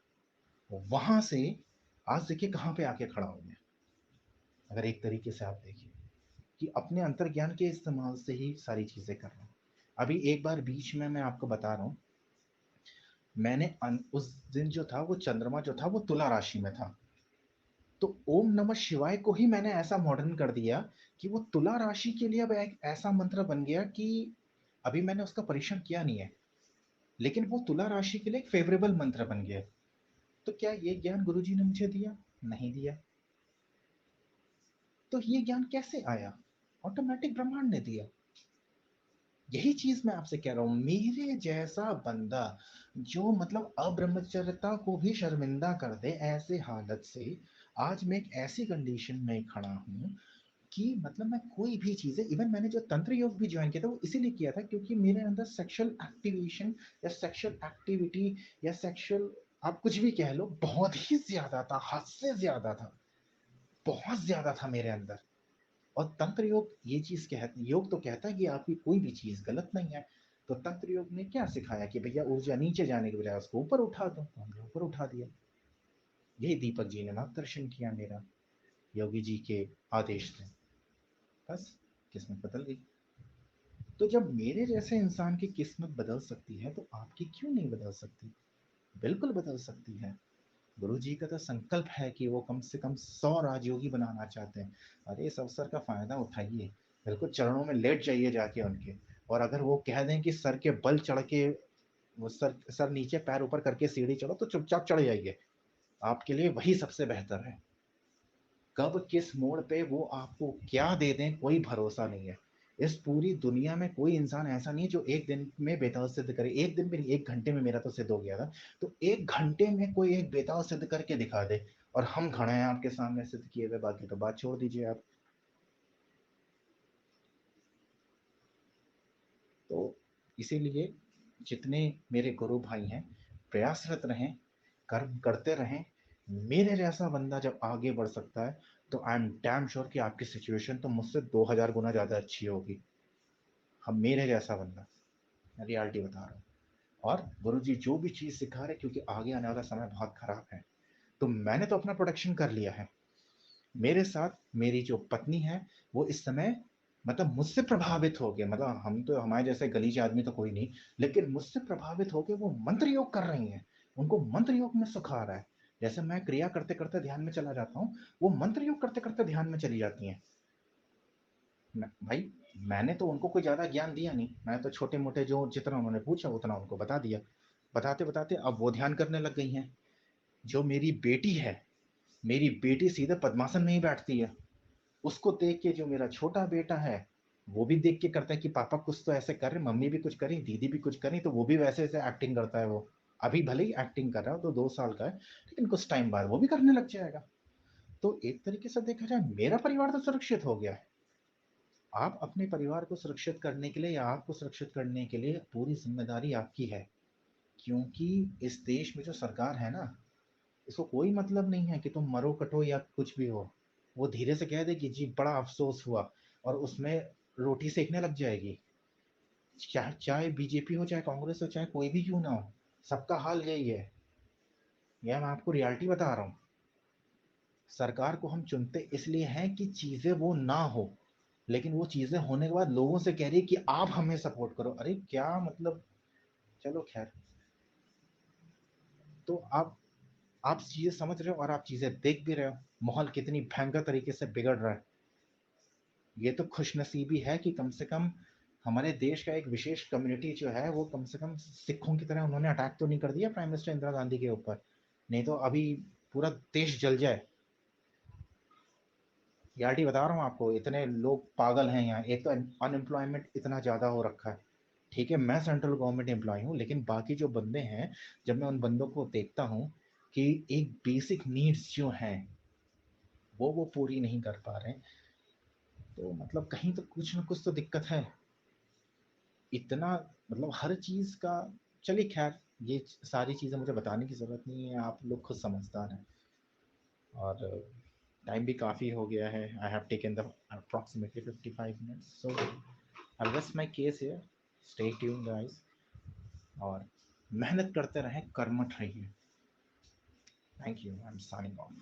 वहां से आज देखिए कहाँ पे आके खड़ा हूं मैं। अगर एक तरीके से आप देखिए कि अपने अंतर्ज्ञान के इस्तेमाल से ही सारी चीजें कर रहा हूँ। अभी एक बार बीच में मैं आपको बता रहा हूँ, मैंने उस दिन जो था वो चंद्रमा जो था वो तुला राशि में था। तो ओम नमः शिवाय को ही मैंने ऐसा मॉडर्न कर दिया कि वो तुला राशि के लिए अब एक ऐसा मंत्र बन गया कि अभी मैंने उसका परीक्षण किया नहीं है, लेकिन वो तुला राशि के लिए एक फेवरेबल मंत्र बन गया। तो क्या ये ज्ञान गुरुजी ने मुझे दिया? नहीं दिया। तो ये ज्ञान कैसे आया? ऑटोमेटिक ब्रह्मांड ने दिया। यही चीज मैं आपसे कह रहा हूं, मेरे जैसा बंदा जो मतलब अब्रह्मचर्यता को भी शर्मिंदा कर दे ऐसे हालत से, आज मैं एक ऐसी कंडीशन में खड़ा हूं कि मतलब मैं कोई भी चीजें, इवन मैंने जो तंत्र योग भी ज्वाइन किया था वो इसीलिए किया था क्योंकि मेरे अंदर सेक्सुअल एक्टिवेशन या सेक्सुअल एक्टिविटी या सेक्सुअल, आप कुछ भी कह लो, बहुत ही ज्यादा था, हद से ज्यादा था, बहुत ज्यादा था मेरे अंदर। और तंत्र योग ये चीज कहता, योग तो कहता है कि आपकी कोई भी चीज गलत नहीं है, तो तंत्र योग ने क्या सिखाया कि भैया ऊर्जा नीचे जाने के बजाय उसको ऊपर उठा दो, तो हमने ऊपर उठा दिया। यही दीपक जी ने मार्गदर्शन किया मेरा, योगी जी के आदेश से, बस किस्मत बदल गई। तो जब मेरे जैसे इंसान की किस्मत बदल सकती है तो आपकी क्यों नहीं बदल सकती? बिल्कुल बदल सकती है। गुरु जी का तो संकल्प है कि वो कम से कम 100 राजयोगी बनाना चाहते हैं। अरे इस अवसर का फायदा उठाइए, बिल्कुल चरणों में लेट जाइए जाके उनके। और अगर वो कह दें कि सर के बल चढ़ के, वो सर सर नीचे पैर ऊपर करके सीढ़ी चढ़ो, तो चुपचाप चढ़ जाइए, आपके लिए वही सबसे बेहतर है। कब किस मोड़ पे वो आपको क्या दे दें कोई भरोसा नहीं है। इस पूरी दुनिया में कोई इंसान ऐसा नहीं है जो एक दिन में बेताल सिद्ध करे, एक दिन में नहीं, एक घंटे में मेरा तो सिद्ध हो गया था। तो एक घंटे में कोई एक बेताल सिद्ध करके दिखा दे और हम खड़े हैं आपके सामने सिद्ध किए हुए, बाकी तो बात छोड़ दीजिए आप। तो इसीलिए जितने मेरे गुरु भाई हैं, प्रयासरत रहें, कर्म करते रहें। मेरे जैसा बंदा जब आगे बढ़ सकता है तो आई एम डैम श्योर कि आपकी सिचुएशन तो मुझसे 2000 गुना ज्यादा अच्छी होगी। हम मेरे जैसा बंदा, मैं रियलिटी बता रहा हूँ। और गुरु जी जो भी चीज सिखा रहे, क्योंकि आगे आने वाला समय बहुत खराब है, तो मैंने तो अपना प्रोटेक्शन कर लिया है। मेरे साथ मेरी जो पत्नी है वो इस समय मतलब मुझसे प्रभावित हो गए, मतलब हम तो, हमारे जैसे गलीचे आदमी तो कोई नहीं, लेकिन मुझसे प्रभावित होकर वो मंत्र योग कर रही हैं। उनको मंत्र योग में सुख आ रहा है। जैसे मैं क्रिया करते करते ध्यान में चला जाता हूँ, वो मंत्र योग करते करते ध्यान में चली जाती हैं। भाई मैंने तो उनको कोई ज्यादा ज्ञान दिया नहीं, मैं तो छोटे मोटे जो जितना उन्होंने पूछा उतना उनको बता दिया। बताते बताते अब वो ध्यान करने लग गई हैं। जो मेरी बेटी है, मेरी बेटी सीधे पद्मासन में ही बैठती है। उसको देख के जो मेरा छोटा बेटा है, वो भी देख के करता है कि पापा कुछ तो ऐसे कर रहे, मम्मी भी कुछ करी, दीदी भी कुछ करी, तो वो भी वैसे वैसे एक्टिंग करता है। वो अभी भले ही एक्टिंग कर रहा है, तो 2 साल का है, लेकिन कुछ टाइम बाद वो भी करने लग जाएगा। तो एक तरीके से देखा जाए मेरा परिवार तो सुरक्षित हो गया है। आप अपने परिवार को सुरक्षित करने के लिए या आपको सुरक्षित करने के लिए पूरी जिम्मेदारी आपकी है। क्योंकि इस देश में जो सरकार है ना, इसको कोई मतलब नहीं है कि तुम मरो कटो या कुछ भी हो। वो धीरे से कह दे कि जी बड़ा अफसोस हुआ, और उसमें रोटी सेकने लग जाएगी। चाहे चाहे बीजेपी हो, चाहे कांग्रेस हो, चाहे कोई भी क्यों ना हो, सबका हाल यही है। यह मैं आपको रियलिटी बता रहा हूँ। सरकार को हम चुनते इसलिए हैं कि चीजें वो ना हो, लेकिन वो चीजें होने के बाद लोगों से कह रही है कि आप हमें सपोर्ट करो। अरे क्या मतलब, चलो खैर। तो आप चीजें समझ रहे हो और आप चीजें देख भी रहे हो, माहौल कितनी भयंकर तरीके से बिगड़ रहा है। ये तो खुशनसीबी है कि कम से कम हमारे देश का एक विशेष कम्युनिटी जो है वो कम से कम सिखों की तरह उन्होंने अटैक तो नहीं कर दिया प्राइम मिनिस्टर इंदिरा गांधी के ऊपर। नहीं तो अभी पूरा देश जल जाए। रियलिटी बता रहा हूँ आपको, इतने लोग पागल हैं यहाँ। एक तो अनएम्प्लॉयमेंट इतना ज़्यादा हो रखा है। ठीक है, मैं सेंट्रल गवर्नमेंट एम्प्लॉय हूँ, लेकिन बाकी जो बंदे हैं, जब मैं उन बंदों को देखता हूँ कि एक बेसिक नीड्स जो हैं वो पूरी नहीं कर पा रहे हैं, तो मतलब कहीं तो कुछ ना कुछ तो दिक्कत है। इतना मतलब हर चीज का, चलिए खैर, ये सारी चीजें मुझे बताने की जरूरत नहीं है, आप लोग खुद समझदार हैं। और टाइम भी काफ़ी हो गया है, I have taken the approximately 55 minutes, so I rest my case here. Stay tune guys, और मेहनत करते रहें, कर्मठ रहिए। Thank you, I am signing off.